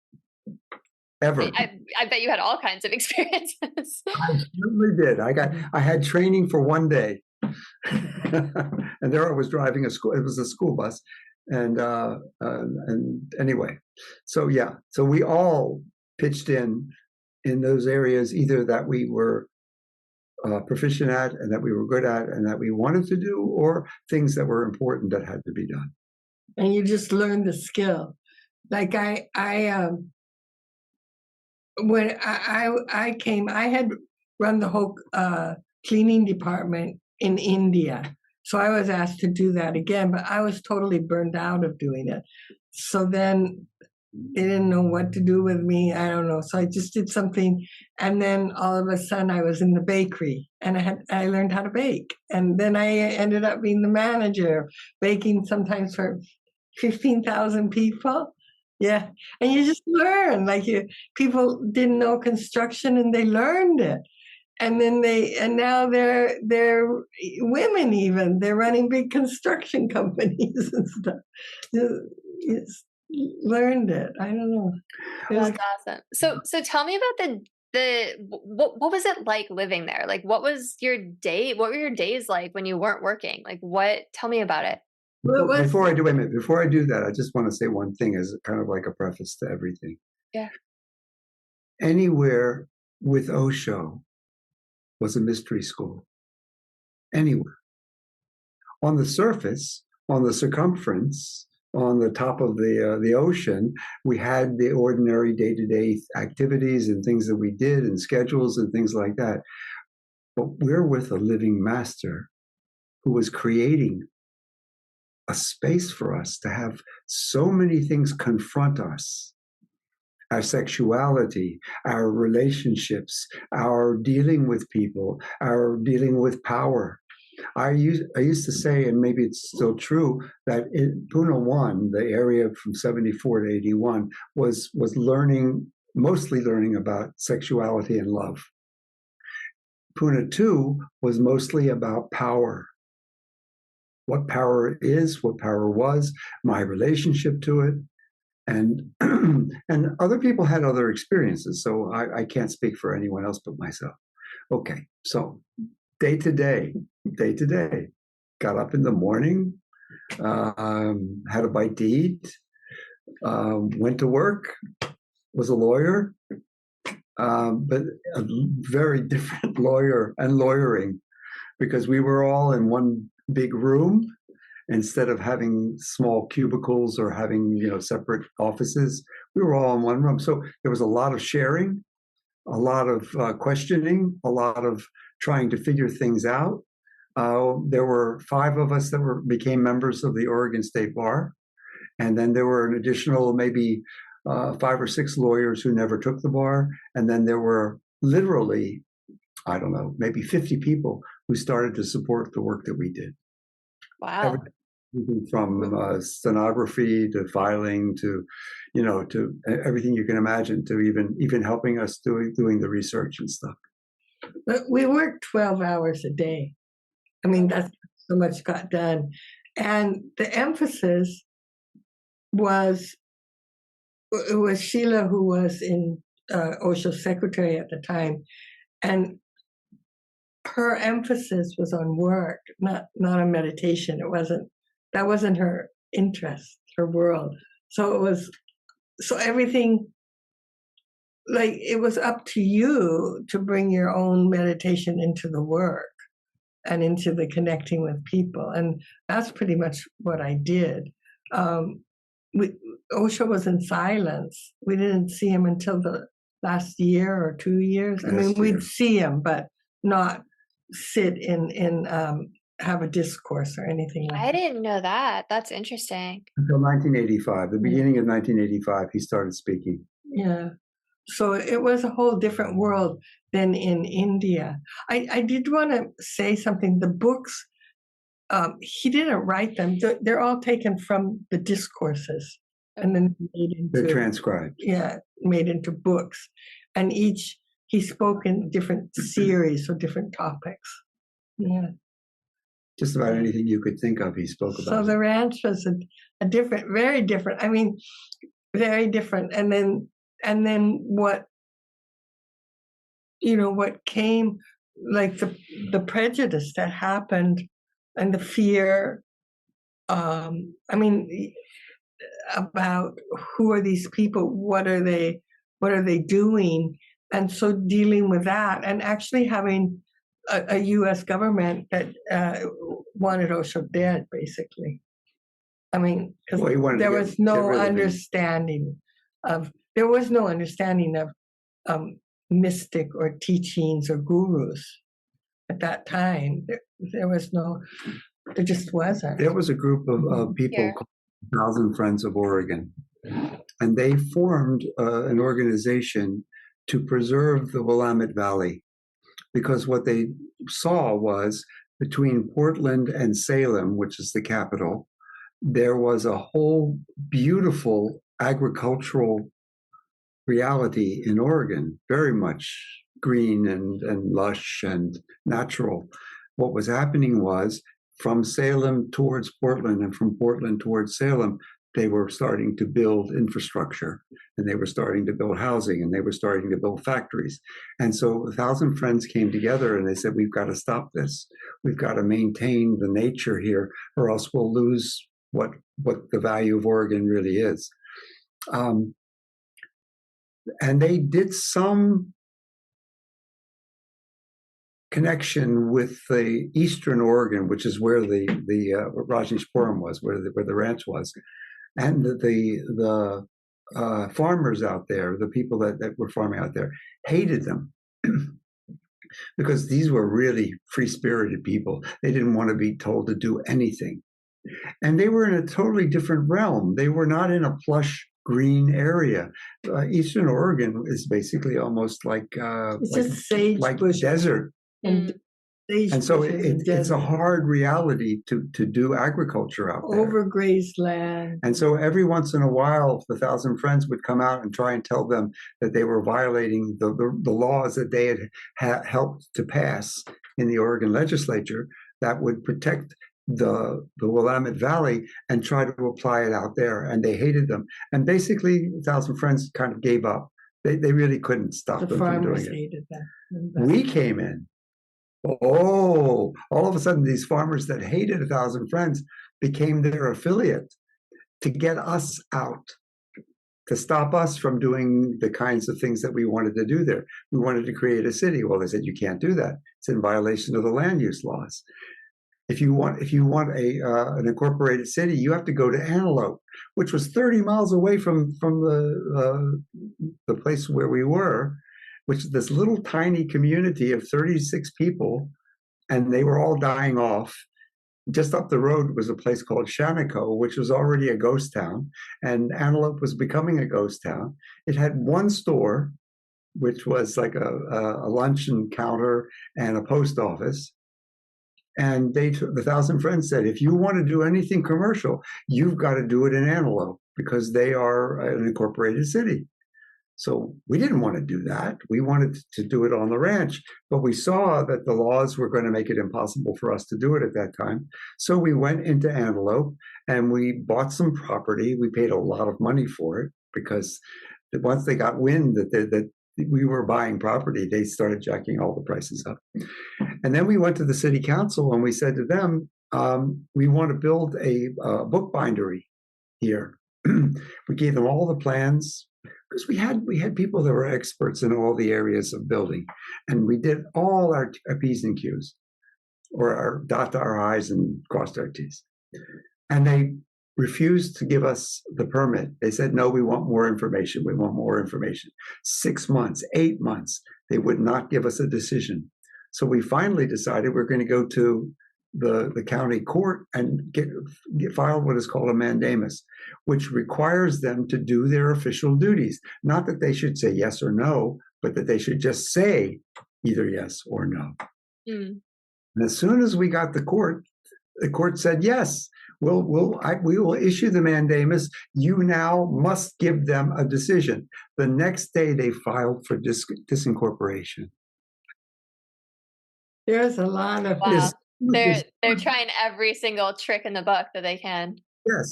Speaker 2: Ever.
Speaker 1: I bet you had all kinds of experiences.
Speaker 2: I certainly did. I had training for one day. And there I was driving it was a school bus. And anyway, so yeah, so we all pitched in those areas, either that we were proficient at and that we were good at and that we wanted to do, or things that were important that had to be done.
Speaker 3: And you just learned the skill. Like when I came, I had run the whole cleaning department in India. So I was asked to do that again, but I was totally burned out of doing it. So then they didn't know what to do with me. I don't know. So I just did something. And then all of a sudden I was in the bakery and I learned how to bake. And then I ended up being the manager, baking sometimes for 15,000 people. Yeah. And you just learn, like people didn't know construction and they learned it. And then now they're women, even they're running big construction companies and stuff. It's learned it. I don't know.
Speaker 1: That's awesome. So tell me about what was it like living there? Like, what was your day? What were your days like when you weren't working? Like, tell me about it.
Speaker 2: Before I do that, I just want to say one thing as kind of like a preface to everything.
Speaker 1: Yeah.
Speaker 2: Anywhere with Osho was a mystery school. Anywhere. On the surface, on the circumference, on the top of the ocean, we had the ordinary day-to-day activities and things that we did and schedules and things like that. But we're with a living master who was creating a space for us to have so many things confront us. Our sexuality, our relationships, our dealing with people, our dealing with power. I used to say, and maybe it's still true, that in Pune 1, the area from 74 to 81, was mostly learning about sexuality and love. Pune 2 was mostly about power. What power is, what power was, my relationship to it. And and other people had other experiences, so I can't speak for anyone else but myself. Okay, so day to day, got up in the morning, had a bite to eat, went to work, was a lawyer, but a very different lawyer and lawyering, because we were all in one big room. Instead of having small cubicles or having separate offices, we were all in one room. So there was a lot of sharing, a lot of questioning, a lot of trying to figure things out. There were 5 of us that became members of the Oregon State Bar, and then there were an additional maybe 5 or 6 lawyers who never took the bar, and then there were literally, I don't know, maybe 50 people who started to support the work that we did.
Speaker 1: Wow.
Speaker 2: Everything from stenography to filing to everything you can imagine, to even helping us doing the research and stuff.
Speaker 3: But we worked 12 hours a day. I mean, that's so much got done. And the emphasis was, it was Sheila, who was in Osho's secretary at the time, and her emphasis was on work, not on meditation. That wasn't her interest, her world. So everything, like, it was up to you to bring your own meditation into the work and into the connecting with people. And that's pretty much what I did. Osho was in silence. We didn't see him until the last year or 2 years. I mean, we'd see him, but not sit in have a discourse or anything like that.
Speaker 1: I didn't know that. That's interesting.
Speaker 2: Until 1985, the beginning of 1985, he started speaking.
Speaker 3: Yeah. So it was a whole different world than in India. I did want to say something. The books, he didn't write them. They're all taken from the discourses and then
Speaker 2: they're transcribed.
Speaker 3: Yeah, made into books. And he spoke in different series or different topics. Yeah.
Speaker 2: Just about anything you could think of, he spoke about.
Speaker 3: So the ranch was a different, very different. I mean, very different. And then what came, like the prejudice that happened and the fear I mean, about who are these people? What are they doing? And so dealing with that, and actually having a U.S. government that wanted Osho dead, basically. I mean, because there was no understanding of mystic or teachings or gurus at that time. There just wasn't.
Speaker 2: There was a group of people called 1,000 Friends of Oregon, and they formed an organization to preserve the Willamette Valley, because what they saw was between Portland and Salem, which is the capital, there was a whole beautiful agricultural reality in Oregon, very much green and lush and natural. What was happening was, from Salem towards Portland and from Portland towards Salem, they were starting to build infrastructure, and they were starting to build housing, and they were starting to build factories. And so 1,000 Friends came together and they said, we've got to stop this. We've got to maintain the nature here, or else we'll lose what the value of Oregon really is. And they did some connection with the Eastern Oregon, which is where the Rajneeshpuram was, where the ranch was, and the farmers out there, the people that were farming out there, hated them because these were really free-spirited people. They didn't want to be told to do anything, and they were in a totally different realm. They were not in a plush green area. Eastern Oregon is basically almost like desert. And so it's a hard reality to do agriculture out there.
Speaker 3: Overgrazed land.
Speaker 2: And so every once in a while, the 1,000 Friends would come out and try and tell them that they were violating the laws that they had helped to pass in the Oregon legislature that would protect the Willamette Valley, and try to apply it out there. And they hated them. And basically, 1,000 Friends kind of gave up. They really couldn't stop them from doing it.
Speaker 3: Hated them.
Speaker 2: We came in. All of a sudden, these farmers that hated 1,000 Friends became their affiliate to get us out, to stop us from doing the kinds of things that we wanted to do there. We wanted to create a city. Well, they said, you can't do that. It's in violation of the land use laws. If you want an incorporated city, you have to go to Antelope, which was 30 miles away from the place where we were, which is this little tiny community of 36 people, and they were all dying off. Just up the road was a place called Shanti, which was already a ghost town, and Antelope was becoming a ghost town. It had one store, which was like a luncheon counter and a post office. And the 1,000 Friends said, if you want to do anything commercial, you've got to do it in Antelope, because they are an incorporated city. So we didn't want to do that. We wanted to do it on the ranch, but we saw that the laws were going to make it impossible for us to do it at that time. So we went into Antelope and we bought some property. We paid a lot of money for it, because once they got wind that we were buying property, they started jacking all the prices up. And then we went to the city council and we said to them, we want to build a book bindery here. We gave them all the plans, because we had people that were experts in all the areas of building, and we did all our P's and Q's, or our dot our I's and crossed our T's. And they refused to give us the permit. They said, no, we want more information. We want more information. 6 months, 8 months, they would not give us a decision. So we finally decided we're going to go to the county court and get filed what is called a mandamus, which requires them to do their official duties. Not that they should say yes or no, but that they should just say either yes or no. And as soon as we got the court said, yes, we will issue the mandamus. You now must give them a decision. The next day they filed for disincorporation.
Speaker 3: There's a lot of
Speaker 1: They're trying every single trick in the book that they can.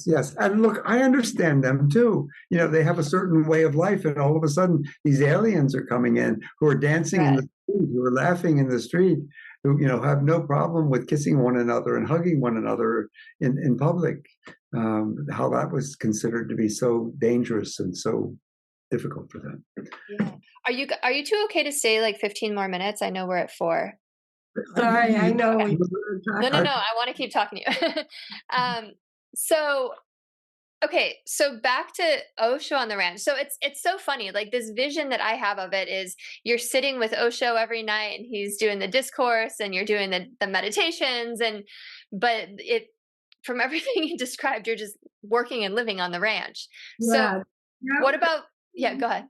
Speaker 2: Yes. And look, I understand them too. You know, they have a certain way of life, and all of a sudden these aliens are coming in who are dancing in the street, who are laughing in the street. who, have no problem with kissing one another and hugging one another in public. How that was considered to be so dangerous and so difficult for them.
Speaker 1: Yeah. Are you two okay to stay like 15 more minutes? I know we're at 4.
Speaker 3: Sorry, I know.
Speaker 1: Okay. No. I want to keep talking to you. So, okay. So back to Osho on the ranch. So it's so funny. Like this vision that I have of it is you're sitting with Osho every night and he's doing the discourse and you're doing the meditations but from everything you described, you're just working and living on the ranch.
Speaker 3: Yeah.
Speaker 1: So what about, yeah, go ahead.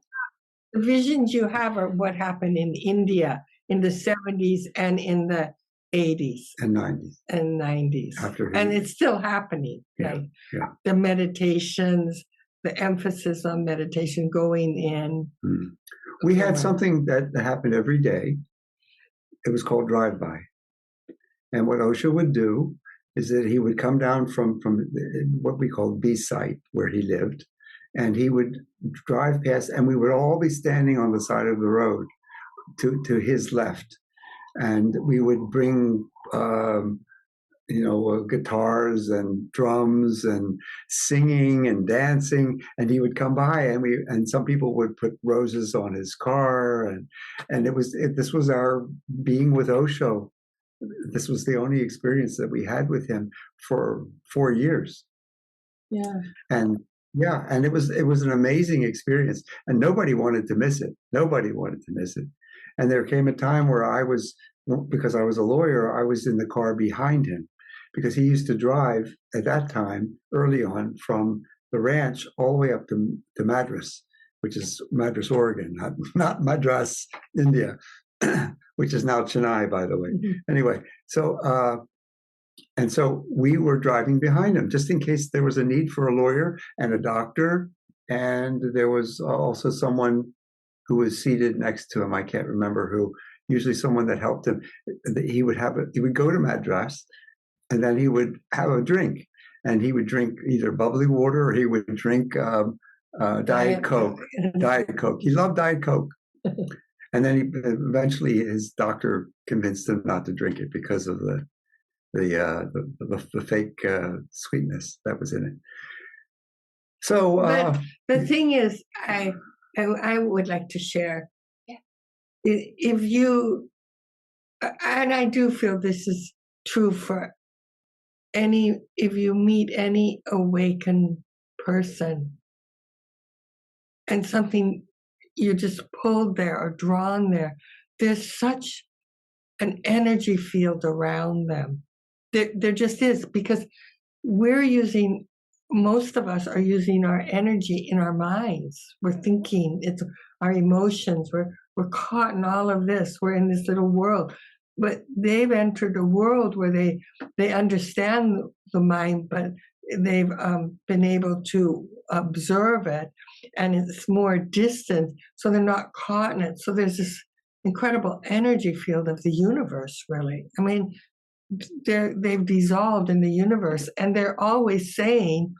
Speaker 3: The visions you have are what happened in India in the 70s and in the 80s
Speaker 2: and 90s.
Speaker 3: And 90s. And it's still happening.
Speaker 2: Yeah,
Speaker 3: like
Speaker 2: yeah.
Speaker 3: The meditations, the emphasis on meditation going in.
Speaker 2: We had something that happened every day. It was called drive-by. And what Osho would do is that he would come down from what we call B site, where he lived, and he would drive past, and we would all be standing on the side of the road to his left, and we would bring guitars and drums and singing and dancing, and he would come by, and some people would put roses on his car, and this was our being with Osho. This was the only experience that we had with him for 4 years.
Speaker 3: Yeah.
Speaker 2: And it was an amazing experience, and nobody wanted to miss it. And there came a time where because I was a lawyer, I was in the car behind him, because he used to drive at that time, early on, from the ranch all the way up to Madras, which is Madras, Oregon, not Madras, India, which is now Chennai, by the way. Mm-hmm. Anyway, so we were driving behind him just in case there was a need for a lawyer and a doctor, and there was also someone who was seated next to him. I can't remember who. Usually, someone that helped him. He would go to Madras, and then he would have a drink, and he would drink either bubbly water or he would drink Diet Coke. Diet Coke. He loved Diet Coke. And then eventually his doctor convinced him not to drink it because of the fake sweetness that was in it. So,
Speaker 3: but the thing is, I would like to share.
Speaker 1: Yeah.
Speaker 3: If you, and I do feel this is true for if you meet any awakened person, and something, you're just pulled there or drawn there, there's such an energy field around them. There just is, because most of us are using our energy in our minds. We're thinking, it's our emotions, we're caught in all of this, we're in this little world. But they've entered a world where they understand the mind, but they've been able to observe it, and it's more distant, so they're not caught in it. So there's this incredible energy field of the universe, really. I mean, they've dissolved in the universe, and they're always saying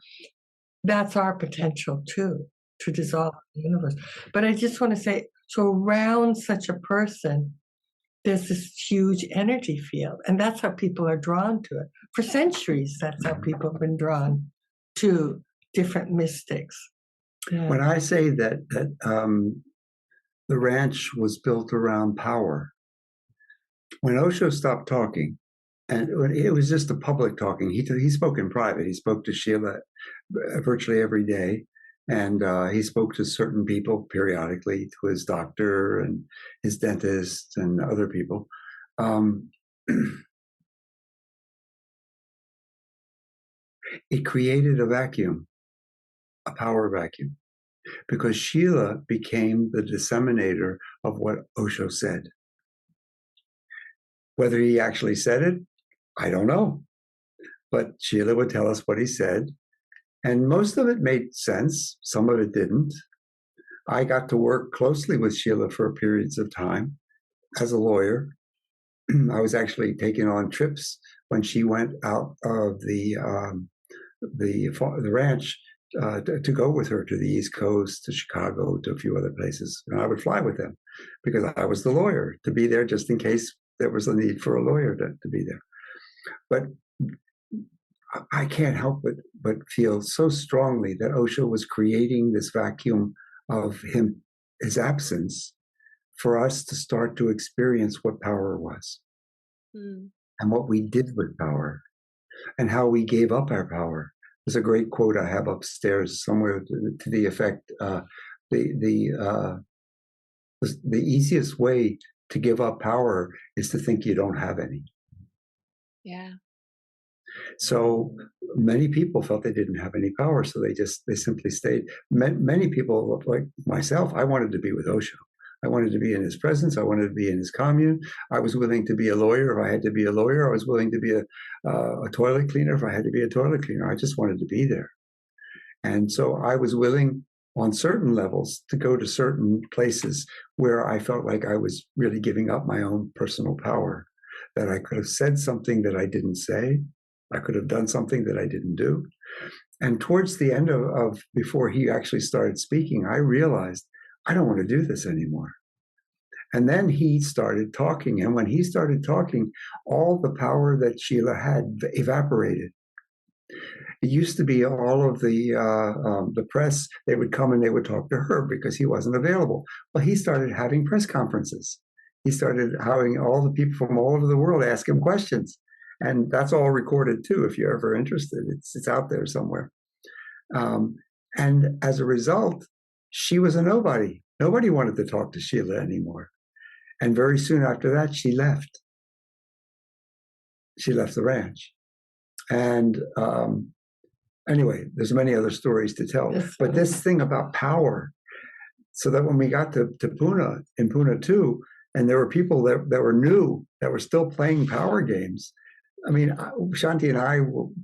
Speaker 3: that's our potential too, to dissolve in the universe. But I just want to say, so around such a person, there's this huge energy field, and that's how people are drawn to it. For centuries, that's how people have been drawn to different mystics. Yeah.
Speaker 2: When I say that the ranch was built around power, when Osho stopped talking, and it was just a public talking, he spoke in private. He spoke to Sheila virtually every day, and he spoke to certain people periodically, to his doctor and his dentist and other people. It created a vacuum, a power vacuum, because Sheila became the disseminator of what Osho said. Whether he actually said it, I don't know. But Sheila would tell us what he said, and most of it made sense. Some of it didn't. I got to work closely with Sheila for periods of time as a lawyer. I was actually taking on trips when she went out of the ranch to go with her to the East Coast, to Chicago, to a few other places. And I would fly with them because I was the lawyer, to be there just in case there was a need for a lawyer to be there. But I can't help but feel so strongly that Osho was creating this vacuum of his absence for us to start to experience what power was and what we did with power and how we gave up our power. There's a great quote I have upstairs somewhere to the effect, the easiest way to give up power is to think you don't have any.
Speaker 1: Yeah.
Speaker 2: So many people felt they didn't have any power, so they simply stayed. Many people, like myself, I wanted to be with Osho. I wanted to be in his presence. I wanted to be in his commune. I was willing to be a lawyer if I had to be a lawyer. I was willing to be a toilet cleaner if I had to be a toilet cleaner. I just wanted to be there. And so I was willing on certain levels to go to certain places where I felt like I was really giving up my own personal power, that I could have said something that I didn't say. I could have done something that I didn't do. And towards the end of before he actually started speaking, I realized I don't want to do this anymore. And then he started talking. And when he started talking, all the power that Sheila had evaporated. It used to be all of the press, they would come and they would talk to her because he wasn't available. Well, he started having press conferences. He started having all the people from all over the world ask him questions. And that's all recorded too, if you're ever interested. It's out there somewhere. And as a result, she was a nobody. Nobody wanted to talk to Sheila anymore. And very soon after that, she left. She left the ranch. And anyway, there's many other stories to tell. But this thing about power, so that when we got to Pune, in Pune too, and there were people that were new, that were still playing power games. I mean, Shanti and I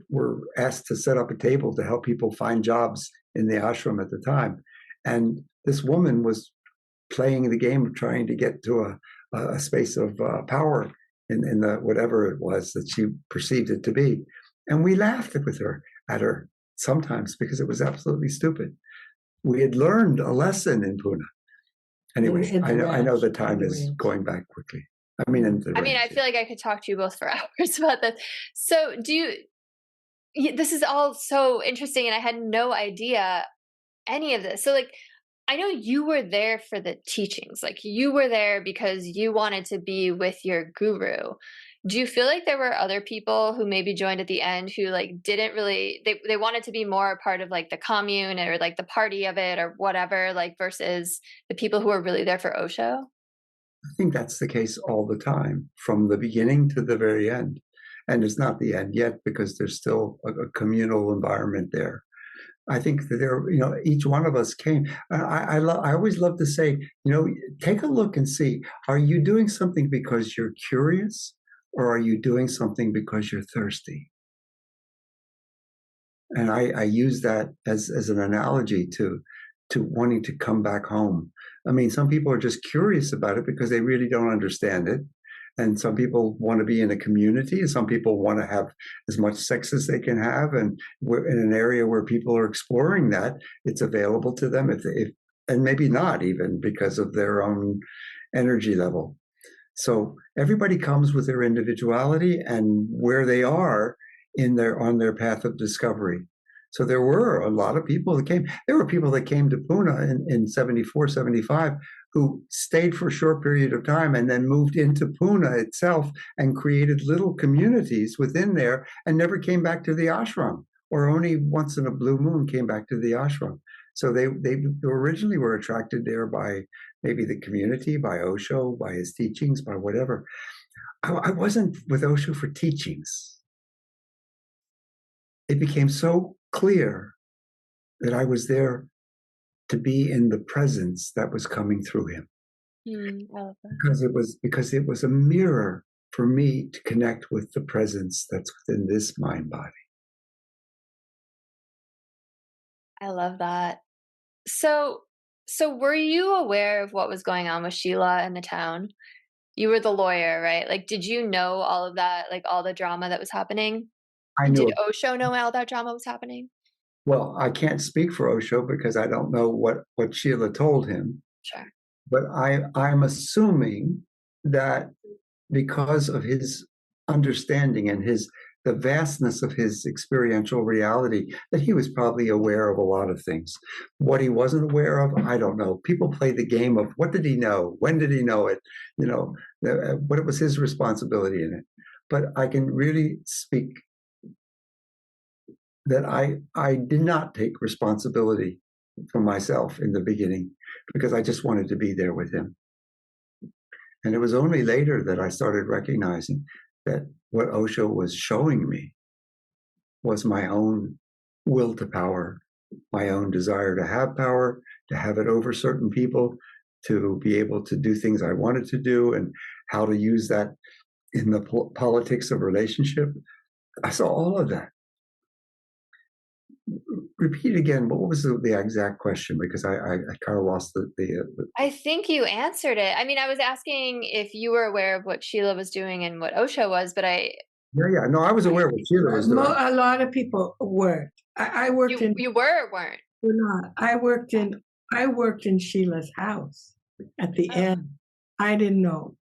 Speaker 2: were asked to set up a table to help people find jobs in the ashram at the time. And this woman was playing the game of trying to get to a space of power in the whatever it was that she perceived it to be. And we laughed at her sometimes because it was absolutely stupid. We had learned a lesson in Pune. Anyway, I know the time is going back quickly. I
Speaker 1: feel like I could talk to you both for hours about this. So this is all so interesting, and I had no idea any of this. So like, I know you were there for the teachings, like you were there because you wanted to be with your guru. Do you feel like there were other people who maybe joined at the end who like didn't really, they wanted to be more a part of like the commune or like the party of it or whatever, like versus the people who were really there for Osho?
Speaker 2: I think that's the case all the time, from the beginning to the very end. And it's not the end yet because there's still a communal environment there. I think that each one of us came. I always love to say, take a look and see, are you doing something because you're curious or are you doing something because you're thirsty? And I use that as an analogy to wanting to come back home. I mean, some people are just curious about it because they really don't understand it. And some people want to be in a community, and some people want to have as much sex as they can have. And we're in an area where people are exploring that. It's available to them, and maybe not even because of their own energy level. So everybody comes with their individuality and where they are on their path of discovery. So there were a lot of people that came. There were people that came to Pune in 74, 75 who stayed for a short period of time and then moved into Pune itself and created little communities within there and never came back to the ashram, or only once in a blue moon came back to the ashram. So they originally were attracted there by maybe the community, by Osho, by his teachings, by whatever. I wasn't with Osho for teachings. It became so clear that I was there to be in the presence that was coming through him.
Speaker 1: I love that.
Speaker 2: Because it was a mirror for me to connect with the presence that's within this mind body.
Speaker 1: I love that. So were you aware of what was going on with Sheila in the town? You were the lawyer, right? Like, did you know all of that, like all the drama that was happening?
Speaker 2: I knew.
Speaker 1: Did Osho know all that drama was happening?
Speaker 2: Well, I can't speak for Osho because I don't know what Sheila told him.
Speaker 1: Sure.
Speaker 2: But I'm assuming that because of his understanding and the vastness of his experiential reality, that he was probably aware of a lot of things. What he wasn't aware of, I don't know. People play the game of what did he know? When did he know it? What was his responsibility in it? But I can really speak that I did not take responsibility for myself in the beginning because I just wanted to be there with him. And it was only later that I started recognizing that what Osho was showing me was my own will to power, my own desire to have power, to have it over certain people, to be able to do things I wanted to do, and how to use that in the politics of relationship. I saw all of that. Repeat again, what was the exact question? Because I kind of lost the
Speaker 1: I think you answered it. I mean, I was asking if you were aware of what Sheila was doing and what Osho was, but
Speaker 2: Yeah. No, I was aware of what Sheila was doing.
Speaker 3: A lot of people weren't. I worked in.
Speaker 1: You were or weren't?
Speaker 3: We're not. I worked in Sheila's house at the end. I didn't know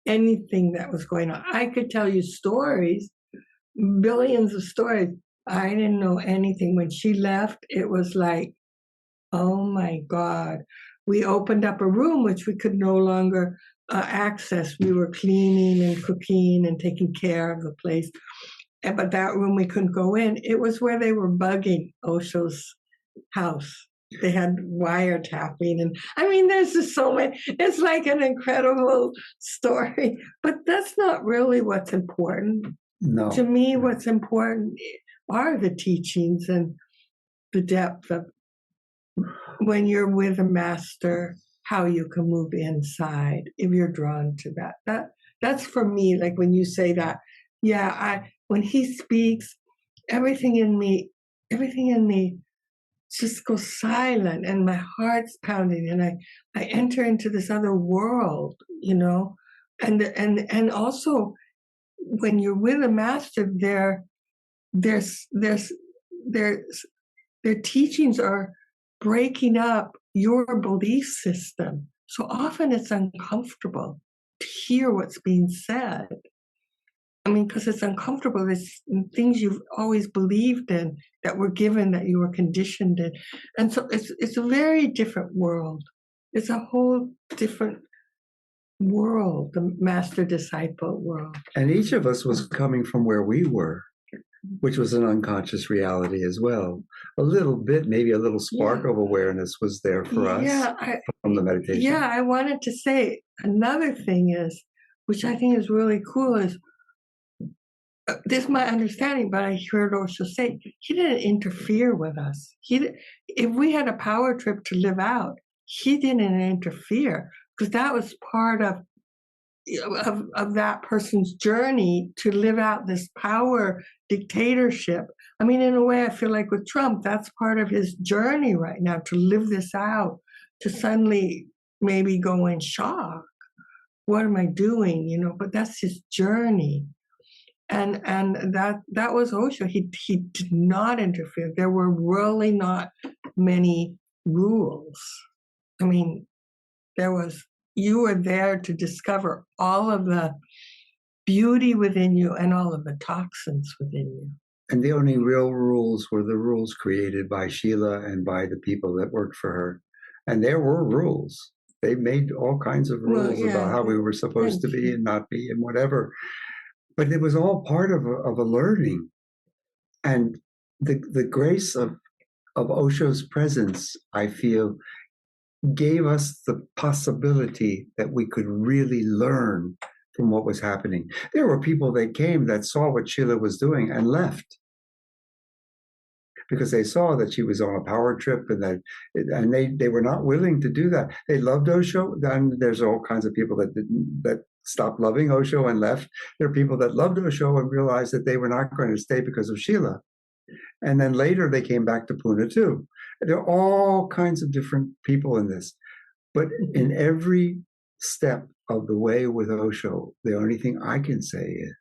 Speaker 3: anything that was going on. I could tell you stories, billions of stories. I didn't know anything. When she left, it was like, oh my God. We opened up a room which we could no longer access. We were cleaning and cooking and taking care of the place. But that room we couldn't go in. It was where they were bugging Osho's house. They had wiretapping. And I mean, there's just so many. It's like an incredible story. But that's not really what's important.
Speaker 2: No.
Speaker 3: To me, what's important are the teachings and the depth of when you're with a master, how you can move inside if you're drawn to that. That's for me, like when you say that, when he speaks, everything in me just goes silent and my heart's pounding and I enter into this other world, and also when you're with a master, their teachings are breaking up your belief system. So often it's uncomfortable to hear what's being said. I mean, because it's uncomfortable. It's things you've always believed in that were given, that you were conditioned in. And so it's a very different world. It's a whole different world, the master-disciple world.
Speaker 2: And each of us was coming from where we were, which was an unconscious reality as well. A little bit, maybe a little spark of awareness was there for us from the meditation.
Speaker 3: Yeah, I wanted to say another thing is, which I think is really cool, is this is my understanding, but I heard Osho say, he didn't interfere with us. If we had a power trip to live out, he didn't interfere, because that was part of that person's journey to live out this power dictatorship. I mean, in a way, I feel like with Trump, that's part of his journey right now, to live this out, to suddenly maybe go in shock. What am I doing? But that's his journey. And that was Osho. He did not interfere. There were really not many rules. I mean, you were there to discover all of the beauty within you and all of the toxins within you.
Speaker 2: And the only real rules were the rules created by Sheila and by the people that worked for her. And there were rules. They made all kinds of rules about how we were supposed to be and not be and whatever. But it was all part of a learning. And the grace of Osho's presence, I feel, gave us the possibility that we could really learn from what was happening. There were people that came that saw what Sheila was doing and left because they saw that she was on a power trip and they were not willing to do that. They loved Osho. Then there's all kinds of people that stopped loving Osho and left. There are people that loved Osho and realized that they were not going to stay because of Sheila. And then later they came back to Pune too. There are all kinds of different people in this. But in every step of the way with Osho, the only thing I can say is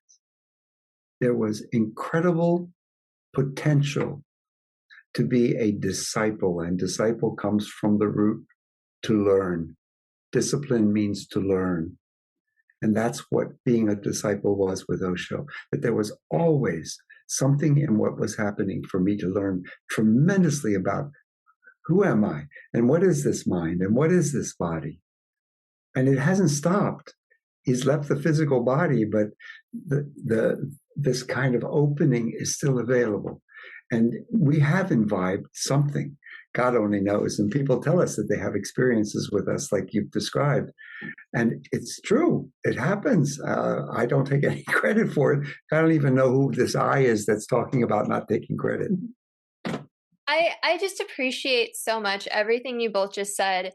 Speaker 2: there was incredible potential to be a disciple. And disciple comes from the root to learn. Discipline means to learn. And that's what being a disciple was with Osho, that there was always something in what was happening for me to learn tremendously about who am I, and what is this mind, and what is this body. And it hasn't stopped. He's left the physical body, but this kind of opening is still available. And we have imbibed something. God only knows. And people tell us that they have experiences with us like you've described. And it's true. It happens. I don't take any credit for it. I don't even know who this I is that's talking about not taking credit.
Speaker 1: I just appreciate so much everything you both just said.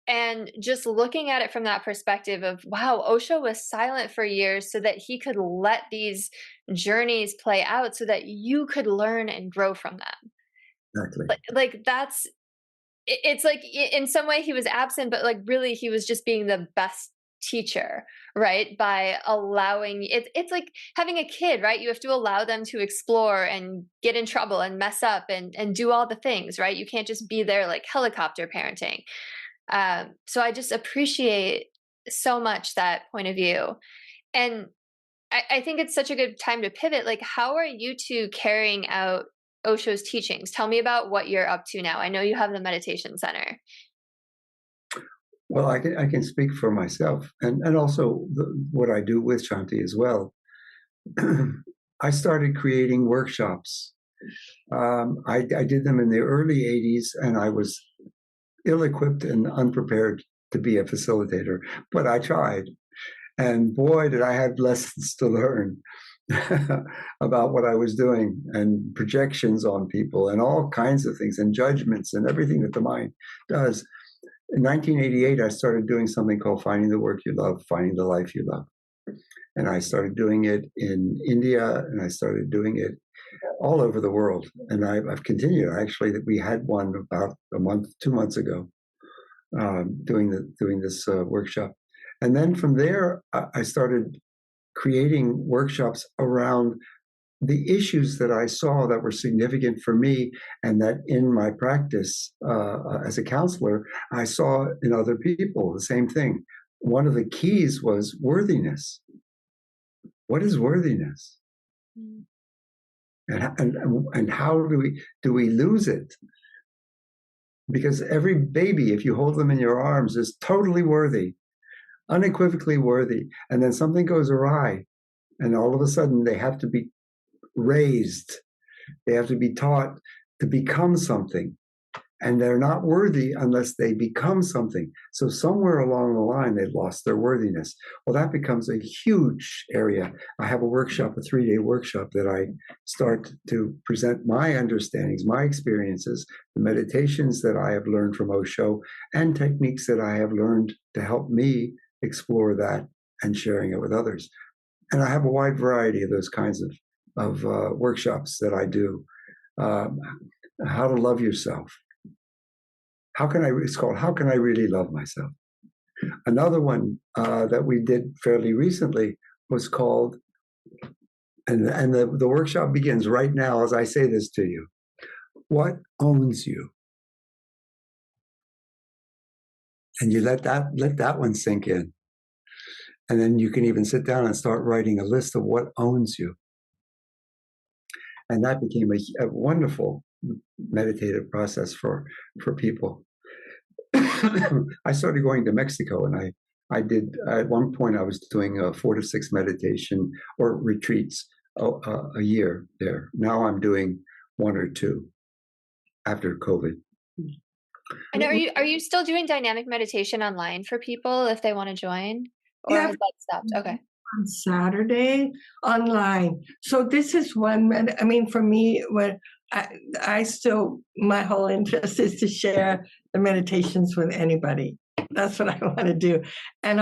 Speaker 1: And just looking at it from that perspective of, wow, Osho was silent for years so that he could let these journeys play out so that you could learn and grow from them.
Speaker 2: Exactly.
Speaker 1: Like that's, it's like in some way he was absent, but like really he was just being the best teacher, right? By allowing it's like having a kid, right? You have to allow them to explore and get in trouble and mess up and do all the things, right? You can't just be there like helicopter parenting. So I just appreciate so much that point of view. And I think it's such a good time to pivot. Like, how are you two carrying out Osho's teachings? Tell me about what you're up to now. I know you have the meditation center.
Speaker 2: Well, I can speak for myself and also what I do with Shanti as well. I started creating workshops. I did them in the early 80s, and I was ill-equipped and unprepared to be a facilitator, but I tried. And boy, did I have lessons to learn about what I was doing, and projections on people and all kinds of things, and judgments and everything that the mind does. In 1988, I started doing something called Finding the Work You Love, Finding the Life You Love. And I started doing it in India, and I started doing it all over the world. And I've continued. Actually, that we had one about 2 months ago, doing this workshop. And then from there, I started creating workshops around the issues that I saw that were significant for me, and that in my practice as a counselor, I saw in other people the same thing. One of the keys was worthiness. What is worthiness? And how do we lose it? Because every baby, if you hold them in your arms, is totally worthy, unequivocally worthy. And then something goes awry, and all of a sudden they have to be raised. They have to be taught to become something. And they're not worthy unless they become something. So somewhere along the line, they've lost their worthiness. Well, that becomes a huge area. I have a workshop, a 3-day workshop, that I start to present my understandings, my experiences, the meditations that I have learned from Osho, and techniques that I have learned to help me explore that and sharing it with others. And I have a wide variety of those kinds of workshops that I do. How to love yourself. It's called How Can I Really Love Myself? Another one that we did fairly recently was called, and the workshop begins right now as I say this to you. What owns you? And you let that one sink in. And then you can even sit down and start writing a list of what owns you. And that became a wonderful meditative process for people. I started going to Mexico, and I did, at one point I was doing 4 to 6 meditation or retreats a year there. Now I'm doing 1 or 2 after COVID.
Speaker 1: And are you still doing dynamic meditation online for people if they want to join? Or has that stopped? Okay.
Speaker 3: On Saturday online. So this is one, I mean, for me, when I still, my whole interest is to share the meditations with anybody. That's what I want to do. And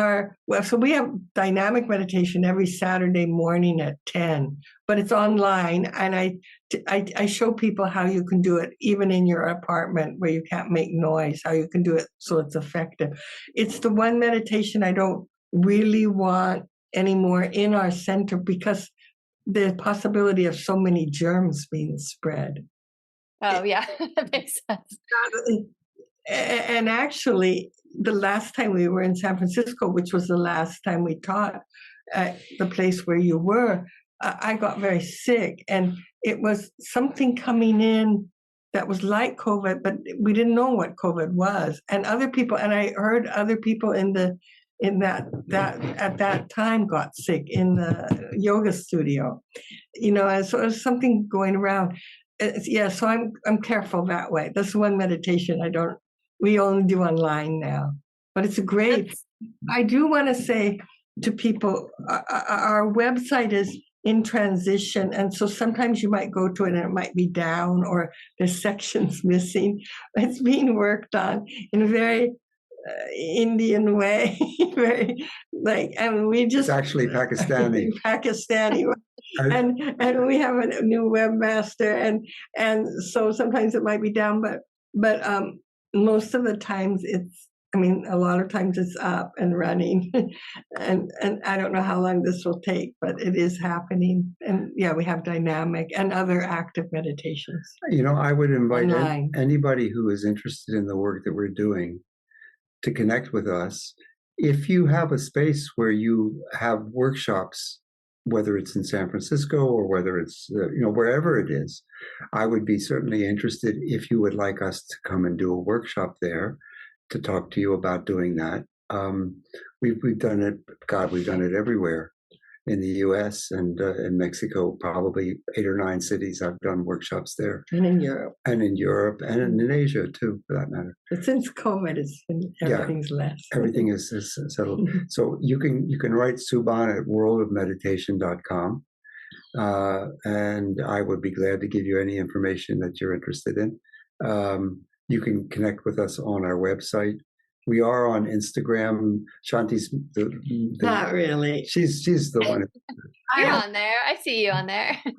Speaker 3: so we have dynamic meditation every Saturday morning at 10, but it's online. And I show people how you can do it even in your apartment where you can't make noise, how you can do it so it's effective. It's the one meditation I don't really want anymore in our center because the possibility of so many germs being spread.
Speaker 1: Oh, yeah, that makes sense.
Speaker 3: And actually, the last time we were in San Francisco, which was the last time we taught at the place where you were, I got very sick, and it was something coming in that was like COVID, but we didn't know what COVID was. And other people, and I heard other people in that at that time got sick in the yoga studio, and so there's something going around. So I'm careful that way. That's one meditation we only do online now, but it's a great. I do want to say to people, our website is in transition, and so sometimes you might go to it and it might be down or there's sections missing. It's being worked on in a very Indian way, very we just,
Speaker 2: it's actually Pakistani.
Speaker 3: and we have a new webmaster, and so sometimes it might be down, but most of the times a lot of times it's up and running, and I don't know how long this will take, but it is happening. And we have dynamic and other active meditations.
Speaker 2: I would invite
Speaker 3: online.
Speaker 2: Anybody who is interested in the work that we're doing to connect with us. If you have a space where you have workshops, whether it's in San Francisco or whether it's wherever it is, I would be certainly interested if you would like us to come and do a workshop there, to talk to you about doing that. We've done it. God, we've done it everywhere in the U.S. and in Mexico, probably 8 or 9 cities. I've done workshops there,
Speaker 3: and in Europe,
Speaker 2: and in Asia too, for that matter.
Speaker 3: But since COVID, everything's less.
Speaker 2: Everything is settled. So you can write Subhan at worldofmeditation.com, and I would be glad to give you any information that you're interested in. You can connect with us on our website. We are on Instagram. Shanti's
Speaker 3: not really.
Speaker 2: She's the one.
Speaker 1: You're on there. I see you on there.
Speaker 3: I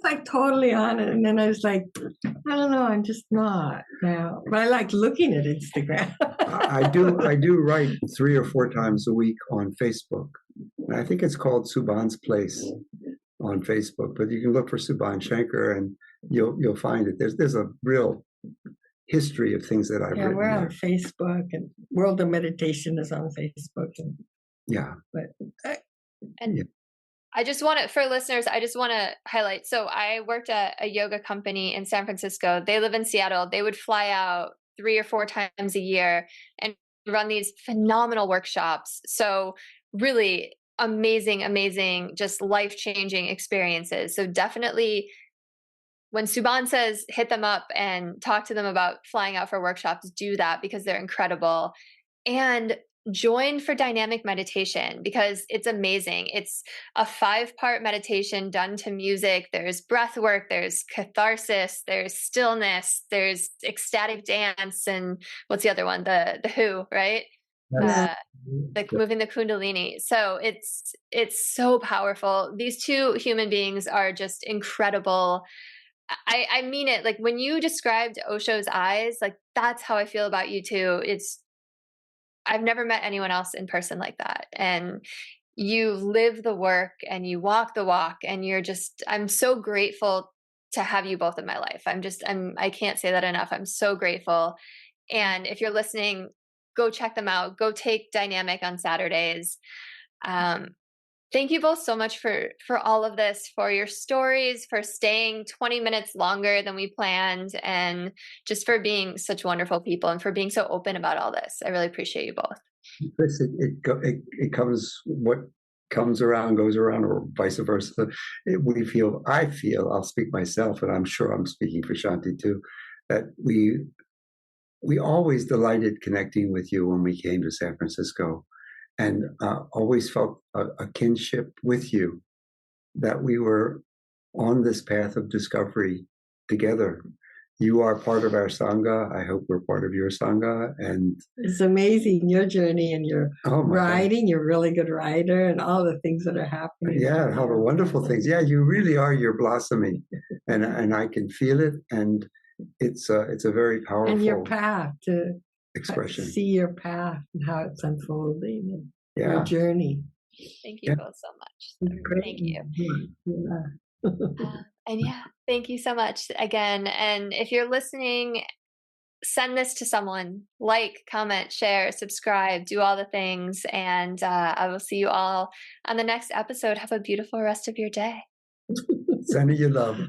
Speaker 3: was totally on it, and then I was like, I don't know, I'm just not now. But I like looking at Instagram.
Speaker 2: I do write 3 or 4 times a week on Facebook, and I think it's called Subhan's Place on Facebook. But you can look for Subhan Shankar, and you'll find it. There's a real history of things that I've written.
Speaker 3: We're on Facebook, and World of Meditation is on Facebook.
Speaker 1: I just want to, for listeners, I just want to highlight. So I worked at a yoga company in San Francisco. They live in Seattle. They would fly out 3 or 4 times a year and run these phenomenal workshops. So really amazing, just life-changing experiences. So definitely, when Subhan says hit them up and talk to them about flying out for workshops, do that because they're incredible. And join for dynamic meditation because it's amazing. It's a 5-part meditation done to music. There's breath work, there's catharsis, there's stillness, there's ecstatic dance, and what's the other one? The who, right? Moving the kundalini. So it's so powerful. These 2 human beings are just incredible. I mean it. Like when you described Osho's eyes, that's how I feel about you too. I've never met anyone else in person like that. And you live the work and you walk the walk, and I'm so grateful to have you both in my life. I can't say that enough. I'm so grateful. And if you're listening, go check them out. Go take Dynamic on Saturdays. Thank you both so much for all of this, for your stories, for staying 20 minutes longer than we planned, and just for being such wonderful people and for being so open about all this. I really appreciate you both.
Speaker 2: Chris, it comes, what comes around goes around, or vice versa. I feel, I'll speak myself, and I'm sure I'm speaking for Shanti too, that we always delighted connecting with you when we came to San Francisco. And always felt a kinship with you, that we were on this path of discovery together. You are part of our Sangha. I hope we're part of your Sangha. And
Speaker 3: it's amazing, your journey and your writing. God. You're a really good writer, and all the things that are happening.
Speaker 2: Yeah, all the wonderful things. Yeah, you really are. You're blossoming, and I can feel it. And it's a very powerful.
Speaker 3: And your path to
Speaker 2: expression.
Speaker 3: See your path and how it's unfolding, and your journey.
Speaker 1: Thank you both so much. Thank you. And thank you so much again. And if you're listening send this to someone. Like, comment, share, subscribe, do all the things. And I will see you all on the next episode. Have a beautiful rest of your day.
Speaker 2: Sending you love.